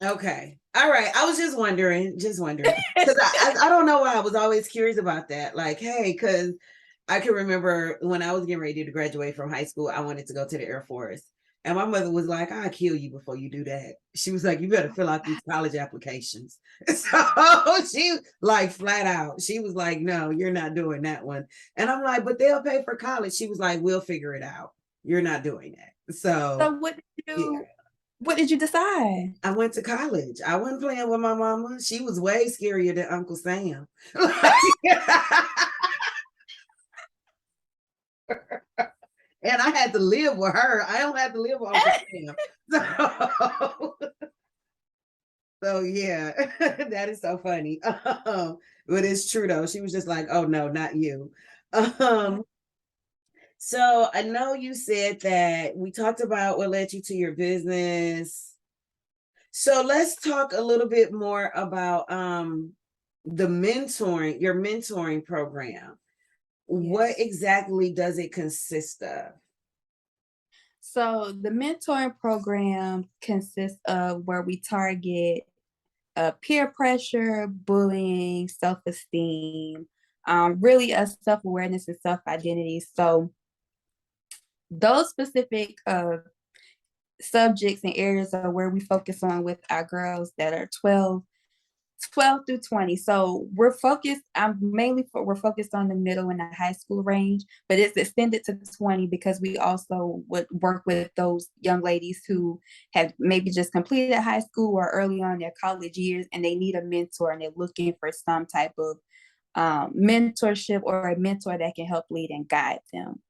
Okay. All right. I was just wondering, because I don't know why I was always curious about that. Like, hey, because I can remember when I was getting ready to graduate from high school, I wanted to go to the Air Force. And my mother was like, I'll kill you before you do that. She was like, you better fill out these college applications. So she like flat out, she was like, no, you're not doing that one. And I'm like, but they'll pay for college. She was like, we'll figure it out. You're not doing that. So So yeah, what did you decide? I went to college. I wasn't playing with my mama. She was way scarier than Uncle Sam. And I had to live with her. I don't have to live with Uncle Sam. So, so yeah, that is so funny. But it's true though. She was just like, "Oh no, not you." Um, so I know you said that we talked about what led you to your business. So let's talk a little bit more about the mentoring, your mentoring program. What Yes. exactly does it consist of? So the mentoring program consists of where we target peer pressure, bullying, self-esteem, really a self-awareness and self-identity. So those specific subjects and areas are where we focus on with our girls that are 12 through 20. So we're focused on the middle and the high school range, but it's extended to 20 because we also would work with those young ladies who have maybe just completed high school or early on in their college years and they need a mentor and they're looking for some type of mentorship or a mentor that can help lead and guide them.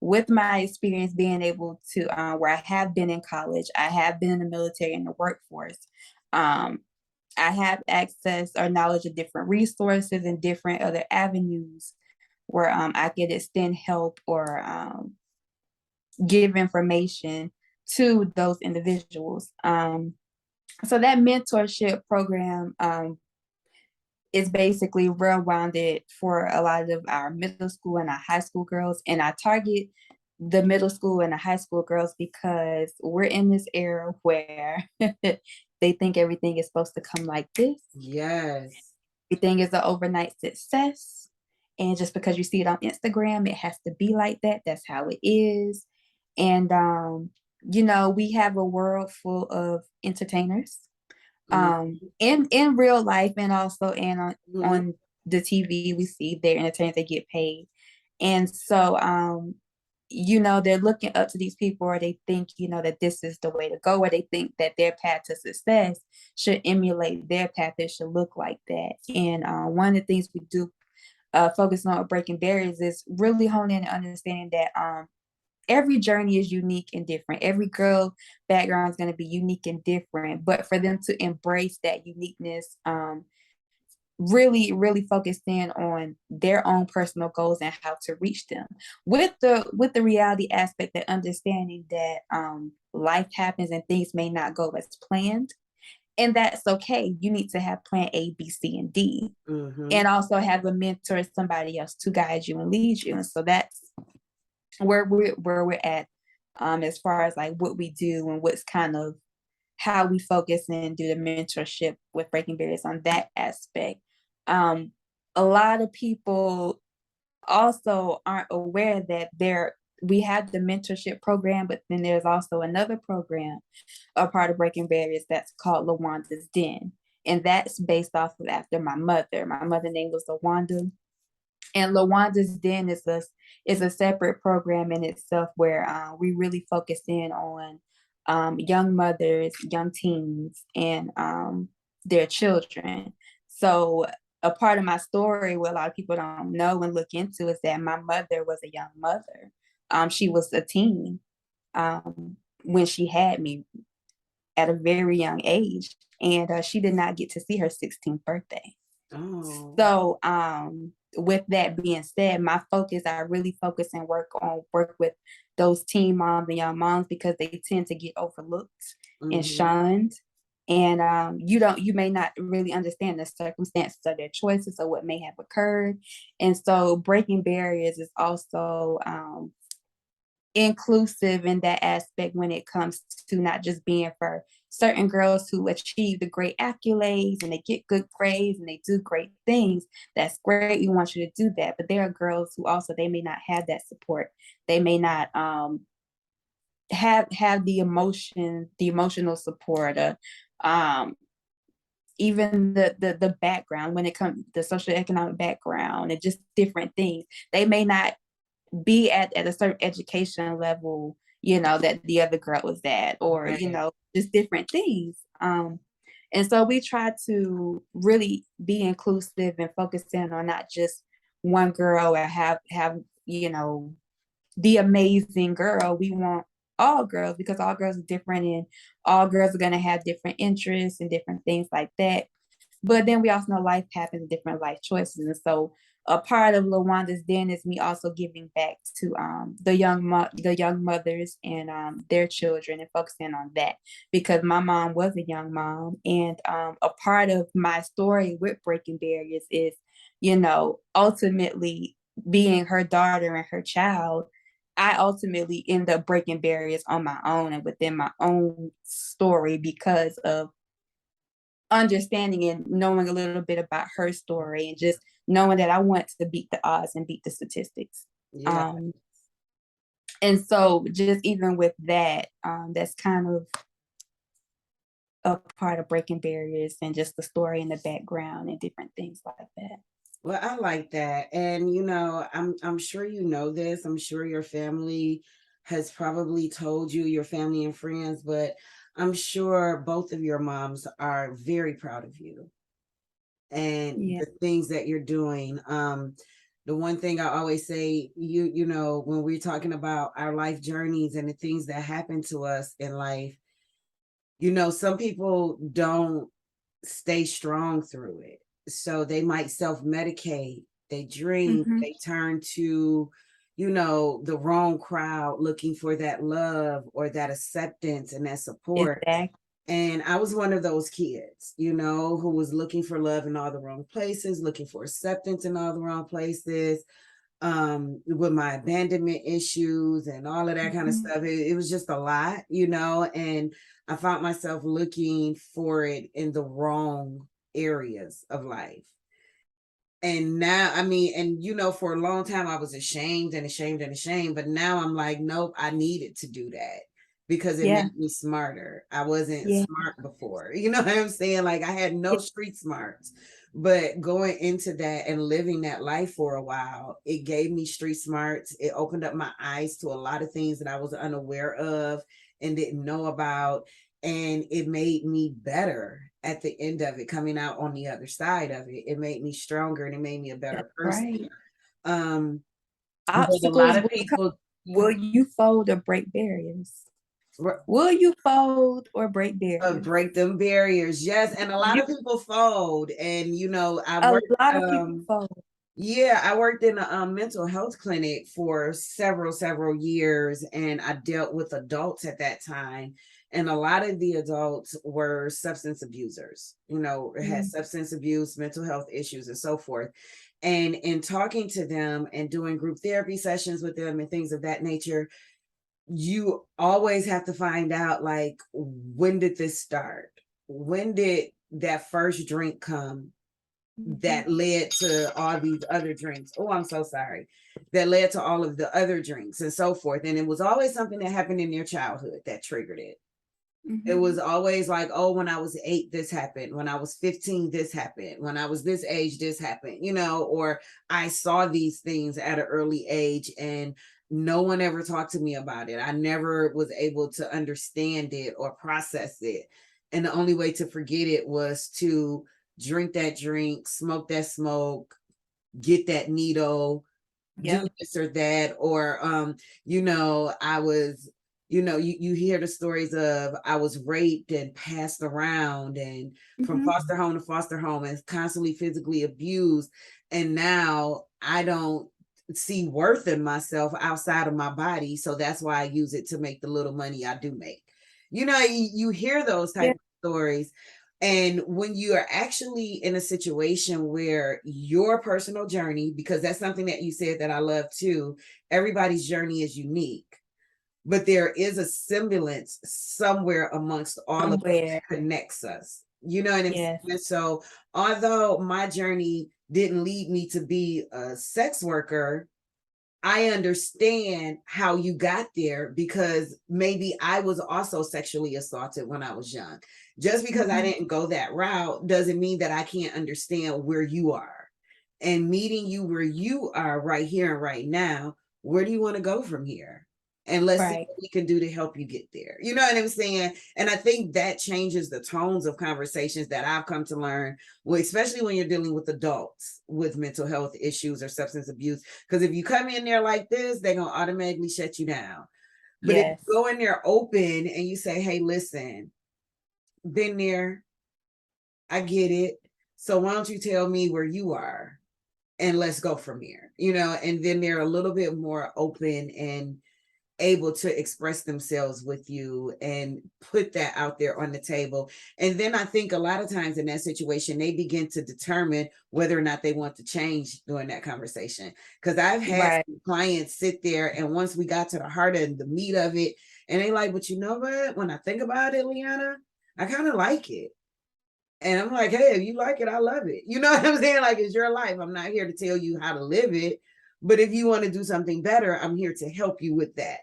With my experience being able to, where I have been in college, I have been in the military and the workforce. Um, I have access or knowledge of different resources and different other avenues where I could extend help or give information to those individuals. So that mentorship program is basically well-rounded for a lot of our middle school and our high school girls. And I target the middle school and the high school girls because we're in this era where they think everything is supposed to come like this. Yes. Everything is an overnight success. And just because you see it on Instagram, it has to be like that. That's how it is. And we have a world full of entertainers in real life and also and Mhm. on the TV we see their entertainers, they get paid. And so they're looking up to these people or they think, that this is the way to go, or they think that their path to success should emulate their path. It should look like that. And one of the things we do focus on breaking barriers is really honing and understanding that every journey is unique and different. Every girl background is going to be unique and different, but for them to embrace that uniqueness, really, really focus in on their own personal goals and how to reach them with the reality aspect, that understanding that life happens and things may not go as planned. And that's okay. You need to have plan A, B, C, and D, Mhm. and also have a mentor, somebody else to guide you and lead you. And so that's where we're at, as far as like what we do and what's kind of how we focus and do the mentorship with breaking barriers on that aspect. um a lot of people also aren't aware that we have the mentorship program, but then there's also another program, a part of breaking barriers, that's called Lawanda's Den. And that's based off of after my mother. My mother name was Lawanda, and Lawanda's Den is a separate program in itself where we really focus in on young mothers, young teens, and their children. So a part of my story, what a lot of people don't know and look into, is that my mother was a young mother. She was a teen when she had me at a very young age, and she did not get to see her 16th birthday. Oh. So, with that being said, I really focus and work with those teen moms and young moms because they tend to get overlooked and Mhm. shunned. And you may not really understand the circumstances of their choices or what may have occurred. And so breaking barriers is also inclusive in that aspect when it comes to not just being for certain girls who achieve the great accolades and they get good grades and they do great things. That's great. We want you to do that. But there are girls who also, they may not have that support. They may not have the emotional support, even the background when it comes the socioeconomic background and just different things. They may not be at a certain education level, that the other girl was at, or Right. just different things. And so we try to really be inclusive and focus in on not just one girl or have the amazing girl. We want all girls, because all girls are different and all girls are going to have different interests and different things like that. But then we also know life happens, different life choices. And so a part of LaWanda's Den is me also giving back to the young mothers and their children, and focusing on that, because my mom was a young mom, and a part of my story with Breaking Barriers is, ultimately being her daughter and her child. I ultimately end up breaking barriers on my own and within my own story, because of understanding and knowing a little bit about her story, and just knowing that I want to beat the odds and beat the statistics. Yeah. And so just even with that, that's kind of a part of breaking barriers, and just the story in the background and different things like that. Well, I like that. And I'm sure you know this. I'm sure your family has probably told you, your family and friends, but I'm sure both of your moms are very proud of you and Yeah. the things that you're doing. The one thing I always say, when we're talking about our life journeys and the things that happen to us in life, some people don't stay strong through it. So they might self medicate, they drink, Mm-hmm. they turn to, the wrong crowd looking for that love or that acceptance and that support. Exactly. And I was one of those kids, who was looking for love in all the wrong places, looking for acceptance in all the wrong places, with my abandonment issues and all of that kind of Mm-hmm. stuff. It was just a lot, and I found myself looking for it in the wrong areas of life. And now, I mean, and for a long time I was ashamed and ashamed and ashamed, but now I'm like, nope, I needed to do that because it Yeah. made me smarter. I wasn't Yeah. smart before. You know what I'm saying? Like I had no Yeah. street smarts. But going into that and living that life for a while, it gave me street smarts. It opened up my eyes to a lot of things that I was unaware of and didn't know about. And it made me better at the end of it, coming out on the other side of it. It made me stronger and it made me a better That's person. right. Um, but a lot Obstacles of will come. people Will you fold or break barriers? Will you fold or break barriers? break them barriers. Yes. And a lot You, of people fold. And, I a worked, lot of people fold. yeah, I worked in a mental health clinic for several years, and I dealt with adults at that time. And a lot of the adults were substance abusers, had Mm. substance abuse, mental health issues, and so forth. And in talking to them and doing group therapy sessions with them and things of that nature, you always have to find out, like, when did this start? When did that first drink come Mm-hmm. that led to all these other drinks? Oh, I'm so sorry. That led to all of the other drinks and so forth. And it was always something that happened in their childhood that triggered it. It Mm-hmm. was always like, oh, when I was 8, this happened. When I was 15, this happened. When I was this age, this happened, or I saw these things at an early age and no one ever talked to me about it. I never was able to understand it or process it. And the only way to forget it was to drink that drink, smoke that smoke, get that needle, do Yep. this or that. Or I was, you hear the stories of I was raped and passed around and from Mm-hmm. foster home to foster home and constantly physically abused. And now I don't see worth in myself outside of my body, so that's why I use it to make the little money I do make. You hear those type Yeah. of stories. And when you are actually in a situation where your personal journey, because that's something that you said that I love too, everybody's journey is unique. but there is a semblance somewhere amongst all of us Somewhere. that connects us. You know what I'm Yes. saying? So although my journey didn't lead me to be a sex worker, I understand how you got there because maybe I was also sexually assaulted when I was young. Just because I didn't go that route doesn't mean that I can't understand where you are. And meeting you where you are right here and right now, where do you want to go from here? And let's see Right. what we can do to help you get there. You know what I'm saying? And I think that changes the tones of conversations that I've come to learn, well, especially when you're dealing with adults with mental health issues or substance abuse. Because if you come in there like this, they're going to automatically shut you down. But if you Yes. go in there open and you say, hey, listen, been there, I get it. So why don't you tell me where you are? And let's go from here, and then they're a little bit more open and able to express themselves with you and put that out there on the table. And then I think a lot of times in that situation, they begin to determine whether or not they want to change during that conversation. Because I've had Right. clients sit there, and once we got to the heart and the meat of it, and they like, but you know what? When I think about it, Liana, I kind of like it. And I'm like, hey, if you like it, I love it. You know what I'm saying? Like, it's your life. I'm not here to tell you how to live it. But if you want to do something better, I'm here to help you with that.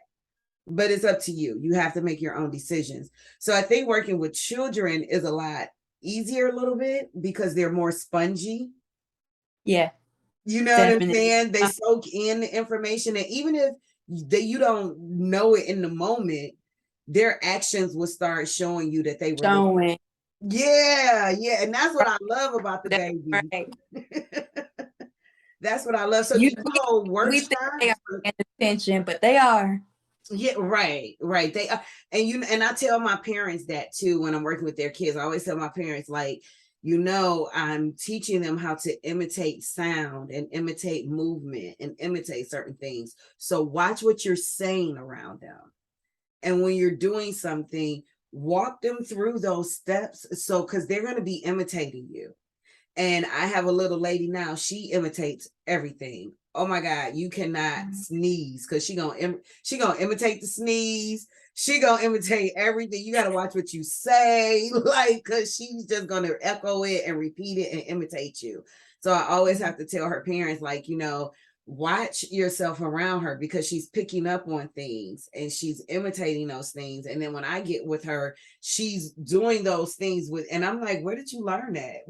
But it's up to you. You have to make your own decisions. So I think working with children is a lot easier a little bit because they're more spongy. Yeah. You know what I'm Definitely. saying? They soak in the information. And even if you don't know it in the moment, their actions will start showing you that they were listening. Showing. Yeah, yeah. And that's what I love about the That's baby. right. That's what I love. So do You you hold we think they are workshops? paying attention, but they are. Yeah, right, right. They and I tell my parents that too when I'm working with their kids. I always tell my parents, like, I'm teaching them how to imitate sound and imitate movement and imitate certain things. So watch what you're saying around them. And when you're doing something, walk them through those steps. So because they're going to be imitating you. And I have a little lady now, she imitates everything. Oh my God, you cannot sneeze because she gonna imitate the sneeze. She gonna imitate everything. You gotta watch what you say, like, because she's just gonna echo it and repeat it and imitate you. So I always have to tell her parents, like, watch yourself around her because she's picking up on things and she's imitating those things. And then when I get with her, she's doing those things and I'm like, where did you learn that?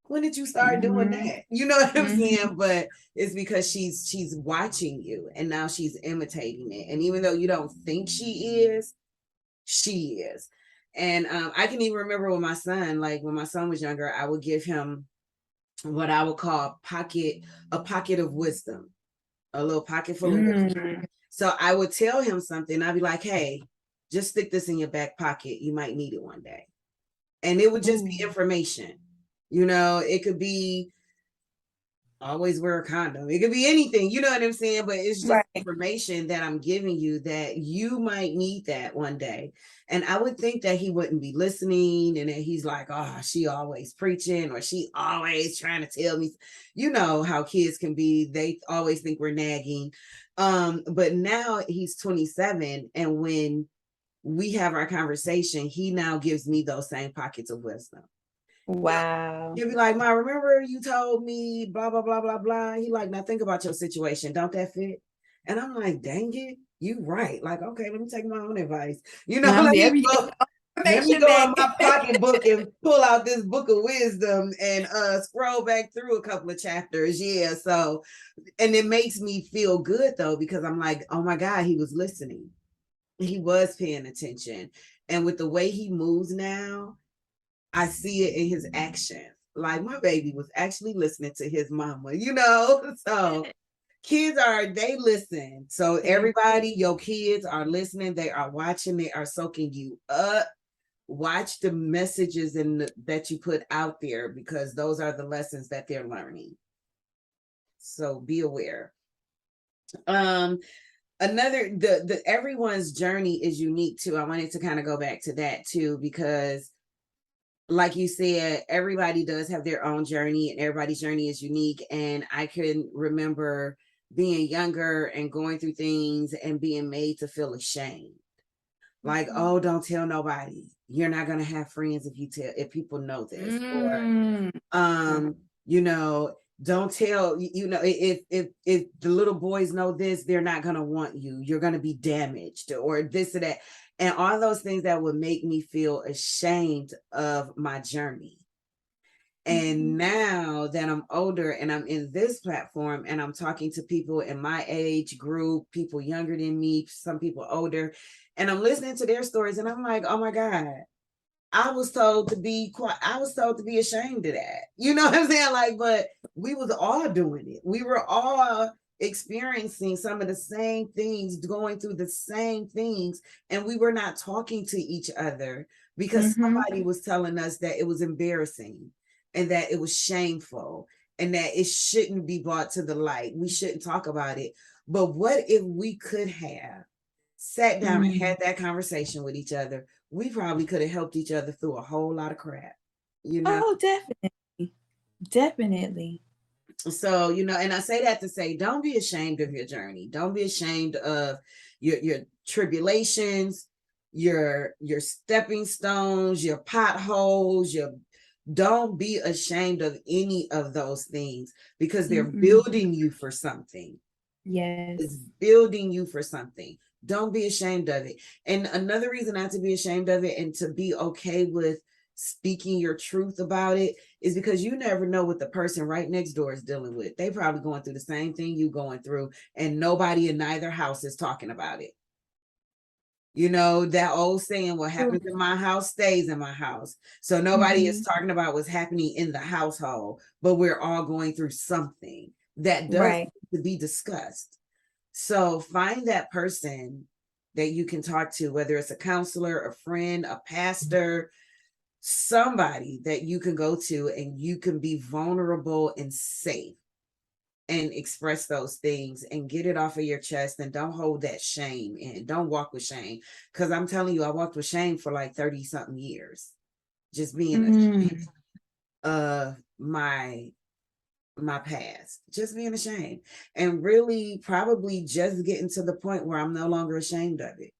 When did you start doing that? You know what I'm saying? But it's because she's watching you and now she's imitating it. And even though you don't think she is, she is. And I can even remember with my son, like when my son was younger, I would give him what I would call a pocket of wisdom, a little pocket full of wisdom. So I would tell him something. I'd be like, hey, just stick this in your back pocket. You might need it one day. And it would just be information. It could be always wear a condom. It could be anything, you know what I'm saying? But it's just Right. information that I'm giving you that you might need that one day. And I would think that he wouldn't be listening and that he's like, oh, she always preaching or she always trying to tell me. You know how kids can be. They always think we're nagging. But now he's 27. And when we have our conversation, he now gives me those same pockets of wisdom. Wow. He'll be like, Ma, remember you told me blah, blah, blah, blah, blah. He like, now think about your situation. Don't that fit? And I'm like, dang it, you right. Like, okay, let me take my own advice. I'm Let me information go in back. my pocketbook and pull out this book of wisdom and scroll back through a couple of chapters. Yeah. So, and it makes me feel good though, because I'm like, oh my God, he was listening. He was paying attention. And with the way he moves now, I see it in his actions. Like my baby was actually listening to his mama, So they listen. So everybody, your kids are listening. They are watching. They are soaking you up. Watch the messages that you put out there because those are the lessons that they're learning. So be aware. The everyone's journey is unique too. I wanted to kind of go back to that too because like you said, everybody does have their own journey and everybody's journey is unique. And I can remember being younger and going through things and being made to feel ashamed. Like, oh, don't tell nobody. You're not gonna have friends if people know this. Or Mm. you know, don't tell, if the little boys know this, they're not gonna want you. You're gonna be damaged, or this or that. And all those things that would make me feel ashamed of my journey. And now that I'm older and I'm in this platform and I'm talking to people in my age group, people younger than me, some people older, and I'm listening to their stories, and I'm like, oh my God, I was told to be quiet. I was told to be ashamed of that. You know what I'm saying? Like, but we was all doing it. We were all experiencing some of the same things, going through the same things, and we were not talking to each other because somebody was telling us that it was embarrassing and that it was shameful and that it shouldn't be brought to the light. We shouldn't talk about it. But what if we could have sat down and had that conversation with each other? We probably could have helped each other through a whole lot of crap, you know? Oh, definitely. Definitely. So, and I say that to say, don't be ashamed of your journey. Don't be ashamed of your tribulations, your stepping stones, your potholes, your don't be ashamed of any of those things because they're building you for something. Yes. It's building you for something. Don't be ashamed of it. And another reason not to be ashamed of it and to be okay with speaking your truth about it is because you never know what the person right next door is dealing with. They probably going through the same thing you going through, and nobody in neither house is talking about it. You know, that old saying, what happens in my house stays in my house. So nobody is talking about what's happening in the household, but we're all going through something that does Right. need to be discussed. So find that person that you can talk to, whether it's a counselor, a friend, a pastor, somebody that you can go to and you can be vulnerable and safe and express those things and get it off of your chest, and don't hold that shame in. Don't walk with shame. Because I'm telling you, I walked with shame for like 30 something years, just being ashamed of my past, just being ashamed, and really probably just getting to the point where I'm no longer ashamed of it.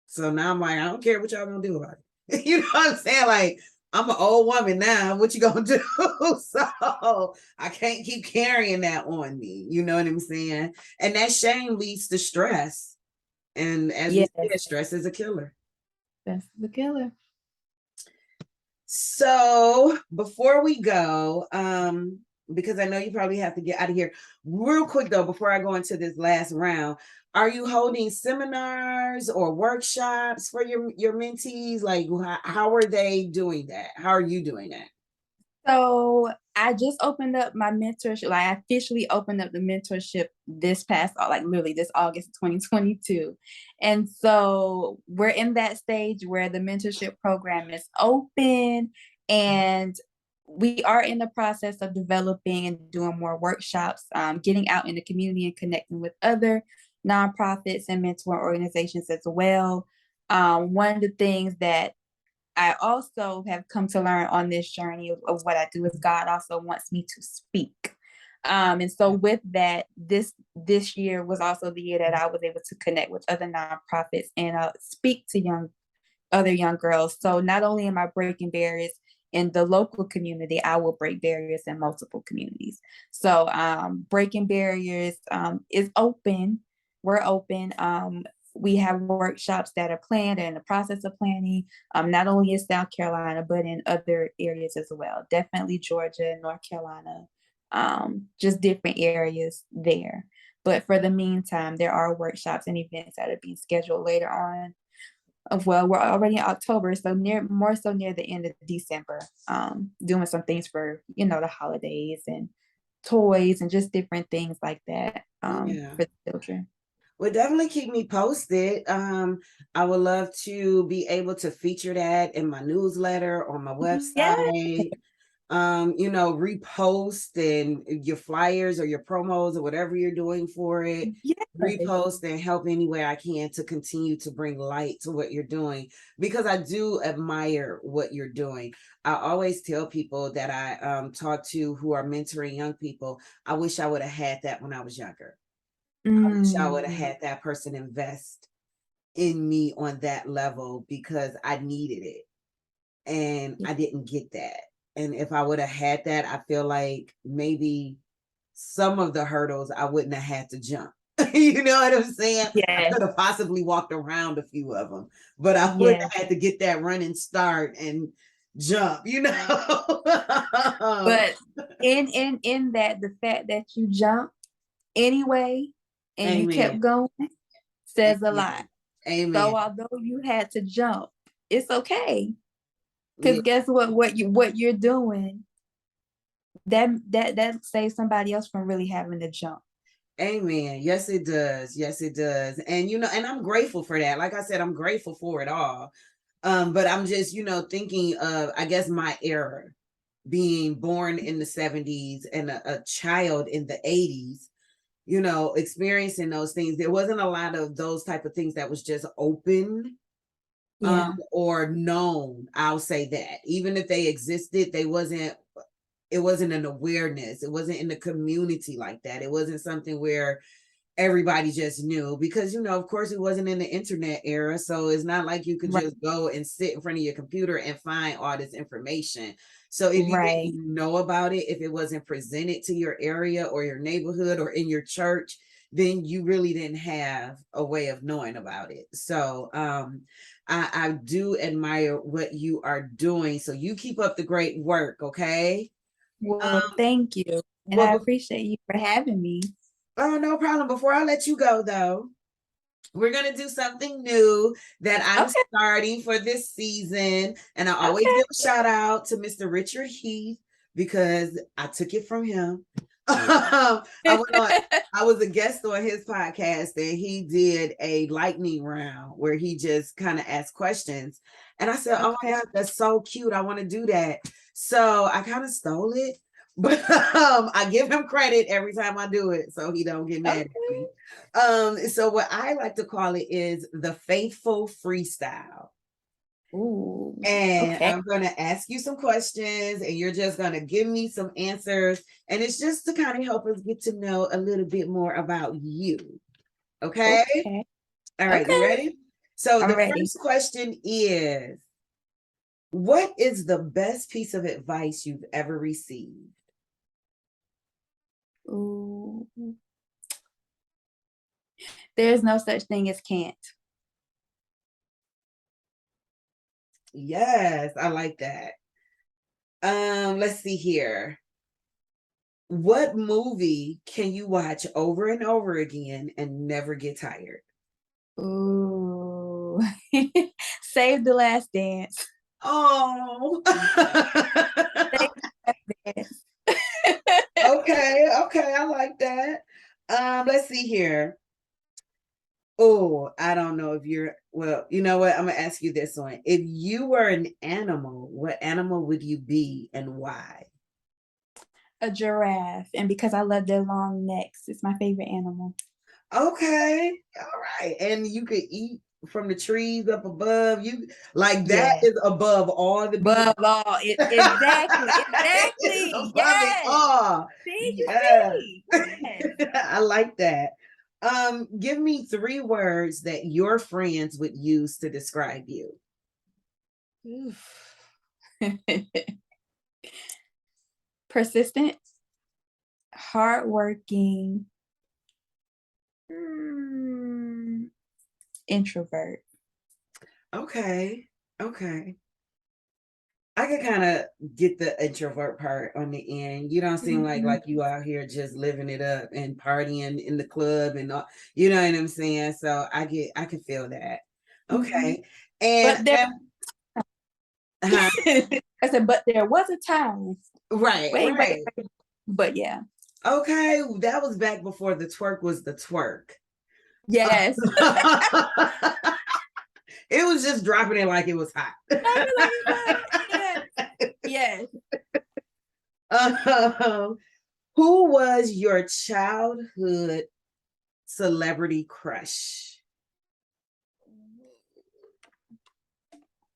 So now I'm like, I don't care what y'all gonna do about it. You know what I'm saying? Like, I'm an old woman now. What you gonna do? So I can't keep carrying that on me. You know what I'm saying? And that shame leads to stress. And as we Yes. said, stress is a killer. That's the killer. So before we go, because I know you probably have to get out of here real quick though, before I go into this last round, are you holding seminars or workshops for your mentees? Like, how are they doing that? How are you doing that? So I just opened up my mentorship. Like, I officially opened up the mentorship this past, like literally this August 2022. And so we're in that stage where the mentorship program is open, and we are in the process of developing and doing more workshops, getting out in the community and connecting with other nonprofits and mentor organizations as well. One of the things that I also have come to learn on this journey of what I do is God also wants me to speak. And so with that, this year was also the year that I was able to connect with other nonprofits and speak to other young girls. So not only am I breaking barriers in the local community, I will break barriers in multiple communities. So breaking barriers is open. We're open. We have workshops that are planned and in the process of planning, not only in South Carolina, but in other areas as well. Definitely Georgia, North Carolina, just different areas there. But for the meantime, there are workshops and events that are being scheduled later on. Well, we're already in October, so more so near the end of December, doing some things for, the holidays and toys and just different things like that, Yeah. for the children. Well, definitely keep me posted. I would love to be able to feature that in my newsletter, on my Yeah. website. repost and your flyers or your promos or whatever you're doing for it, Yes. repost and help any way I can to continue to bring light to what you're doing, because I do admire what you're doing. I always tell people that I talk to who are mentoring young people, I wish I would have had that when I was younger. I wish I would have had that person invest in me on that level, because I needed it and I didn't get that. And if I would have had that, I feel like maybe some of the hurdles I wouldn't have had to jump. You know what I'm saying? I Yes. could have possibly walked around a few of them, but I wouldn't Yes. have had to get that running start and jump, But in that, the fact that you jumped anyway and you kept Amen. going says a lot. Amen. Amen. So although you had to jump, it's okay. Because Yeah. guess what you're doing, that saves somebody else from really having to jump. Amen. Yes, it does. Yes, it does. And and I'm grateful for that. Like I said, I'm grateful for it all. But I'm just, thinking of, I guess, my era, being born in the 70s and a child in the 80s, experiencing those things. There wasn't a lot of those type of things that was just open Yeah. or known. I'll say that. Even if they existed, it wasn't an awareness. It wasn't in the community like that. It wasn't something where everybody just knew, because of course it wasn't in the internet era, so it's not like you could Right. just go and sit in front of your computer and find all this information. So if you Right. didn't know about it, if it wasn't presented to your area or your neighborhood or in your church, then you really didn't have a way of knowing about it. So I do admire what you are doing, so you keep up the great work. Okay. Well, thank you. And I Well, appreciate you for having me. oh, no problem. Before I let you go, though, we're going to do something new that I'm Okay. starting for this season. And I always Okay. give a shout out to Mr. Richard Heath, because I took it from him. I was a guest on his podcast, and he did a lightning round where he just kind of asked questions. And I said, oh my Okay. God, that's so cute. I want to do that. So I kind of stole it, but I give him credit every time I do it, so he don't get mad at me. So what I like to call it is the faithful freestyle. Ooh. And Okay. I'm going to ask you some questions, and you're just going to give me some answers. And it's just to kind of help us get to know a little bit more about you. Okay. Okay. All right. You Okay. ready? So I'm the ready. first question is, what is the best piece of advice you've ever received? Ooh. There's no such thing as can't. Yes, I like that. Let's see here. What movie can you watch over and over again and never get tired? Ooh. Save the Last Dance. Oh. Save the Last Dance. Okay, I like that. Let's see here. Oh, I don't know if you're, well, you know what? I'm gonna ask you this one. If you were an animal, what animal would you be and why? A giraffe. And because I love their long necks, it's my favorite animal. Okay, all right. And you could eat from the trees up above. You like that Yeah. is above all the Above BS. all, exactly, It's exactly. above it Yes. all. See, you Yes. see. Yes. I like that. Give me 3 words that your friends would use to describe you. Persistent, hardworking, introvert. Okay. Okay. I could kind of get the introvert part on the end. You don't seem like Mhm. you out here just living it up and partying in the club and all, you know what I'm saying? So I can feel that. Mhm. Okay. And, But there, huh? I said, but there was a time. Right, Wait. right. But yeah. Okay, that was back before the twerk was the twerk. Yes. It was just dropping it like it was hot. I feel like it was. Yes. Yes. Who was your childhood celebrity crush?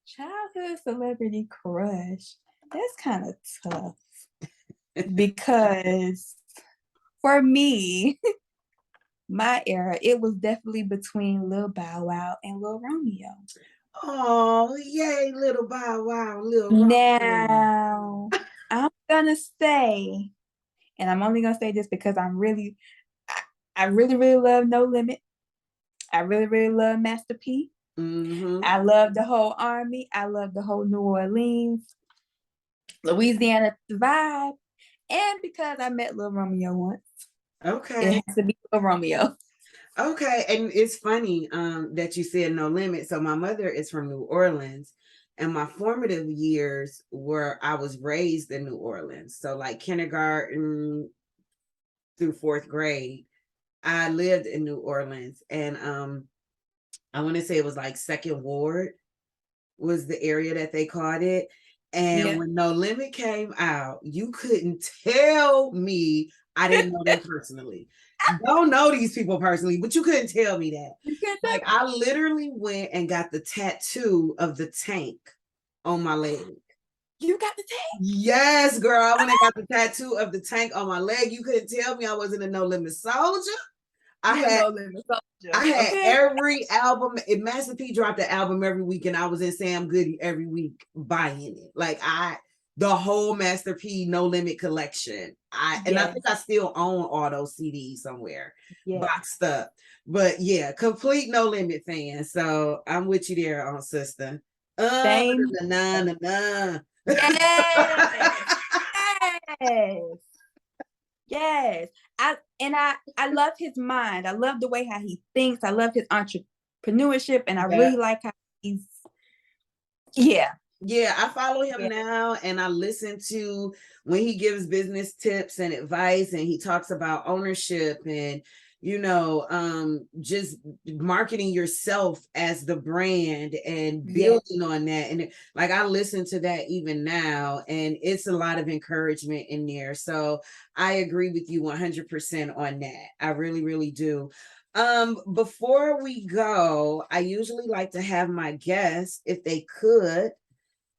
Childhood celebrity crush. That's kind of tough because for me, my era, it was definitely between Lil Bow Wow and Lil Romeo. Oh, yay, little Bow Wow, little Romeo. Now, I'm gonna say, and I'm only gonna say this because I really, really love No Limit. I really, really love Master P. Mm-hmm. I love the whole Army. I love the whole New Orleans, Louisiana vibe. And because I met Lil Romeo once, Okay. it has to be Lil Romeo. Okay. And it's funny that you said No Limit. So my mother is from New Orleans, and my formative years were I was raised in New Orleans. So like kindergarten through fourth grade, I lived in New Orleans. And I want to say it was like Second Ward was the area that they called it. And Yeah. when No Limit came out, you couldn't tell me I didn't know them personally. Don't know these people personally, but you couldn't tell me that. Like I literally went and got the tattoo of the tank on my leg. You got the tank? Yes, girl. I went and got the tattoo of the tank on my leg. You couldn't tell me I wasn't a No Limit soldier. I had No Limit soldier. I had Okay. every album. Master P dropped an album every week, and I was in Sam Goody every week buying it. Like the whole Master P No Limit collection. I think I still own all those CDs somewhere, boxed up. But yeah, complete No Limit fan. So I'm with you there, on sister. Same. Yes. Yes. Yes. I love his mind. I love the way how he thinks. I love his entrepreneurship, and I really like how he's Yeah, I follow him now, and I listen to when he gives business tips and advice, and he talks about ownership and just marketing yourself as the brand and building on that. And like I listen to that even now, and it's a lot of encouragement in there. So I agree with you 100% on that. I really, really do. Before we go, I usually like to have my guests, if they could,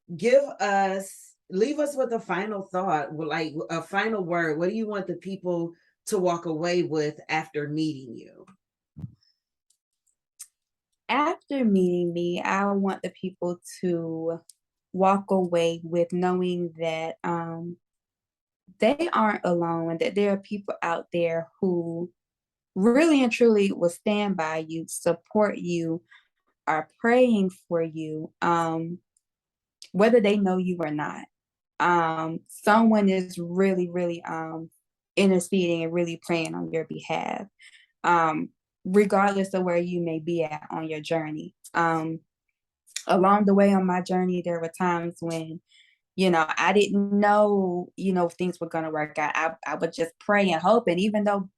leave us with a final thought, like a final word. What do you want the people to walk away with after meeting you? After meeting me, I want the people to walk away with knowing that they aren't alone, that there are people out there who really and truly will stand by you, support you, are praying for you, whether they know you or not. Someone is really, really interceding and really praying on your behalf, regardless of where you may be at on your journey. Along the way on my journey, there were times when, I didn't know, things were going to work out. I would just pray and hope. And even though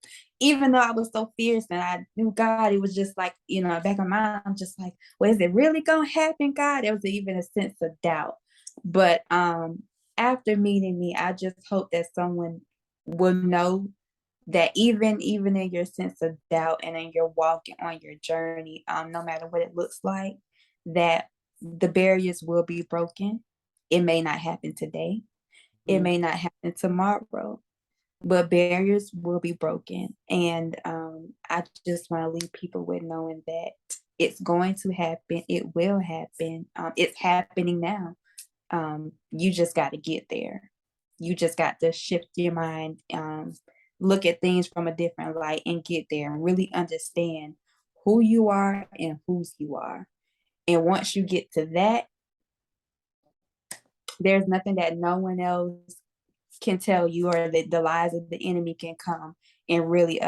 I was so fierce and I knew God, it was just like, back of my mind, I'm just like, well, is it really going to happen, God? There was even a sense of doubt. But after meeting me, I just hope that someone will know that even in your sense of doubt and in your walking on your journey, no matter what it looks like, that the barriers will be broken. It may not happen today. It may not happen tomorrow, but barriers will be broken. And I just want to leave people with knowing that it's going to happen. It will happen. It's happening now. You just got to get there. You just got to shift your mind, look at things from a different light and get there and really understand who you are and whose you are. And once you get to that, there's nothing that no one else can tell you, or that the lies of the enemy can come and really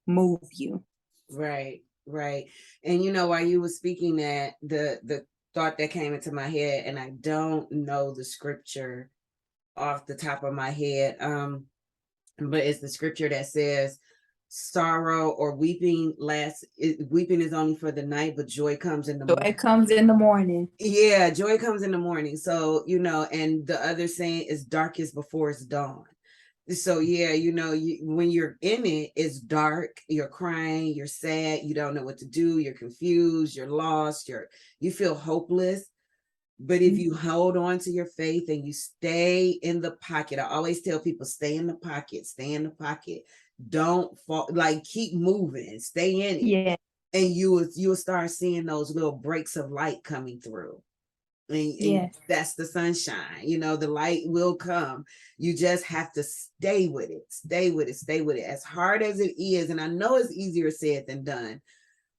move you. Right. And while you were speaking, that the thought that came into my head, and I don't know the scripture off the top of my head, but it's the scripture that says, sorrow or weeping weeping is only for the night, but joy comes in the Joy morning. comes in the morning. Yeah, joy comes in the morning. So, and the other saying is darkest before it's dawn. So yeah, when you're in it, it's dark, you're crying, you're sad, you don't know what to do, you're confused, you're lost, you feel hopeless. But if you hold on to your faith and you stay in the pocket, I always tell people, stay in the pocket, stay in the pocket. Don't fall, like keep moving, stay in it. Yeah. And you'll start seeing those little breaks of light coming through. And Yes. that's the sunshine. The light will come. You just have to stay with it, stay with it, stay with it. As hard as it is, and I know it's easier said than done,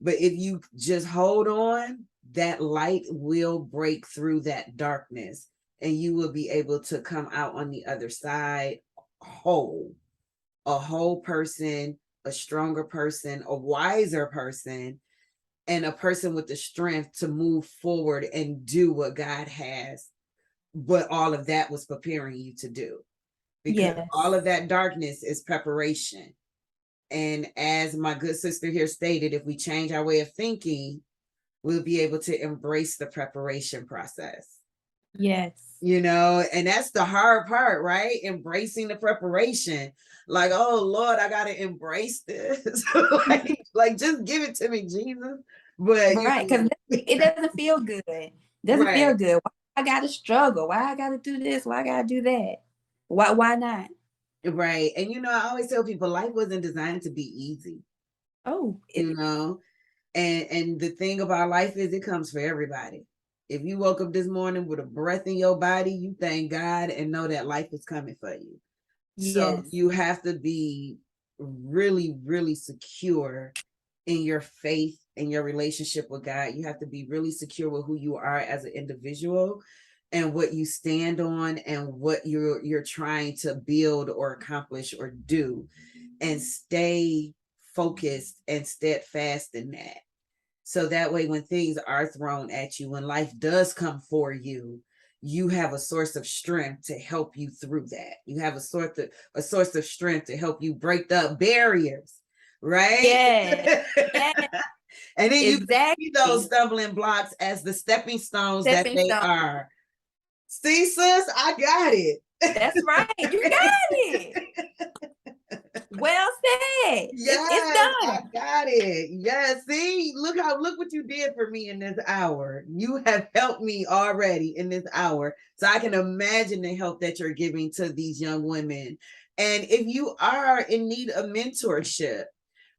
but if you just hold on, that light will break through that darkness and you will be able to come out on the other side whole, a whole person, a stronger person, a wiser person, and a person with the strength to move forward and do what God has, but all of that was preparing you to do, because Yes. all of that darkness is preparation. And as my good sister here stated, if we change our way of thinking, we'll be able to embrace the preparation process. Yes. And that's the hard part, right? Embracing the preparation. Like, oh Lord, I gotta embrace this. like just give it to me, Jesus. But right, because it doesn't feel good. It doesn't right. feel good. Why I gotta struggle? Why I gotta do this? Why I gotta do that? Why not? Right. And I always tell people life wasn't designed to be easy. Oh, And the thing about life is it comes for everybody. If you woke up this morning with a breath in your body, you thank God and know that life is coming for you. So yes. you have to be really, really secure in your faith and your relationship with God. You have to be really secure with who you are as an individual and what you stand on and what you're trying to build or accomplish or do, and stay focused and steadfast in that. So that way, when things are thrown at you, when life does come for you, you have a source of strength to help you through that. You have a source of strength to help you break the barriers, right? Yeah. Yeah. And then you exactly. see those stumbling blocks as the stepping stones that Stepping they stone. are. See, sis, I got it. That's right. You got it. Well said. It's Yes, I done. got it. Yes, see, look what you did for me in this hour. You have helped me already in this hour. So I can imagine the help that you're giving to these young women. And if you are in need of mentorship,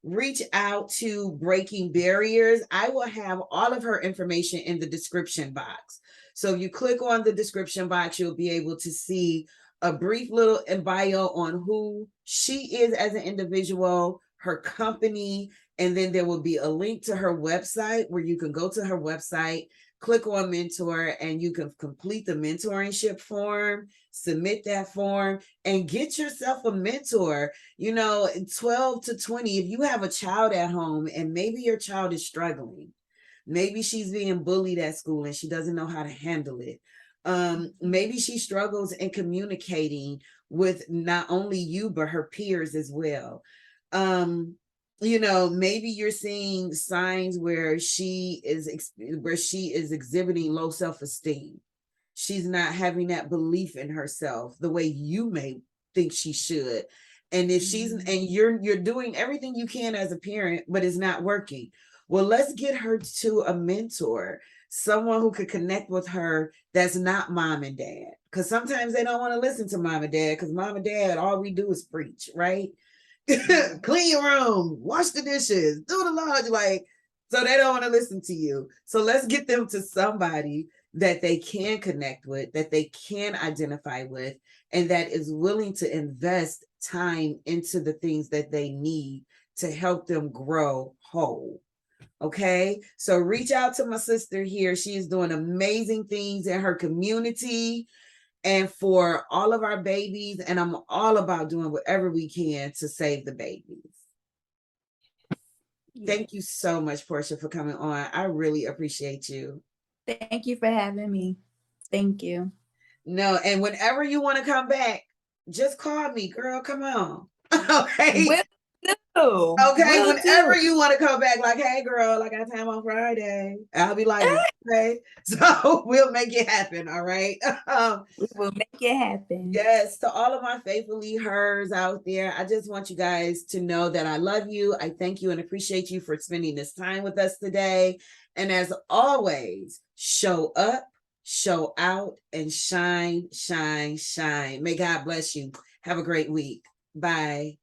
reach out to Breaking Barriers. I will have all of her information in the description box. So if you click on the description box, you'll be able to see a brief little bio on who she is as an individual, her company, and then there will be a link to her website where you can go to her website, click on mentor, and you can complete the mentorship form, submit that form, and get yourself a mentor. 12 to 20, if you have a child at home and maybe your child is struggling, maybe she's being bullied at school and she doesn't know how to handle it. Maybe she struggles in communicating with not only you, but her peers as well. Maybe you're seeing signs where she is exhibiting low self-esteem. She's not having that belief in herself the way you may think she should. And if you're doing everything you can as a parent, but it's not working. Well, let's get her to a mentor, someone who could connect with her that's not mom and dad. Because sometimes they don't want to listen to mom and dad, because mom and dad, all we do is preach, right? Clean your room, wash the dishes, do the laundry, so they don't want to listen to you. So let's get them to somebody that they can connect with, that they can identify with, and that is willing to invest time into the things that they need to help them grow whole. Okay, so reach out to my sister here. She is doing amazing things in her community and for all of our babies. And I'm all about doing whatever we can to save the babies. Thank you so much, Porsche, for coming on. I really appreciate you. Thank you for having me. Thank you. No, and whenever you want to come back, just call me, girl. Come on. Okay. Oh, Okay, will do. whenever you want to come back, like, hey girl, I got time on Friday. I'll be like, okay. So we'll make it happen. All right. We will make it happen. Yes, to all of my faithfully hers out there, I just want you guys to know that I love you. I thank you and appreciate you for spending this time with us today. And as always, show up, show out, and shine, shine, shine. May God bless you. Have a great week. Bye.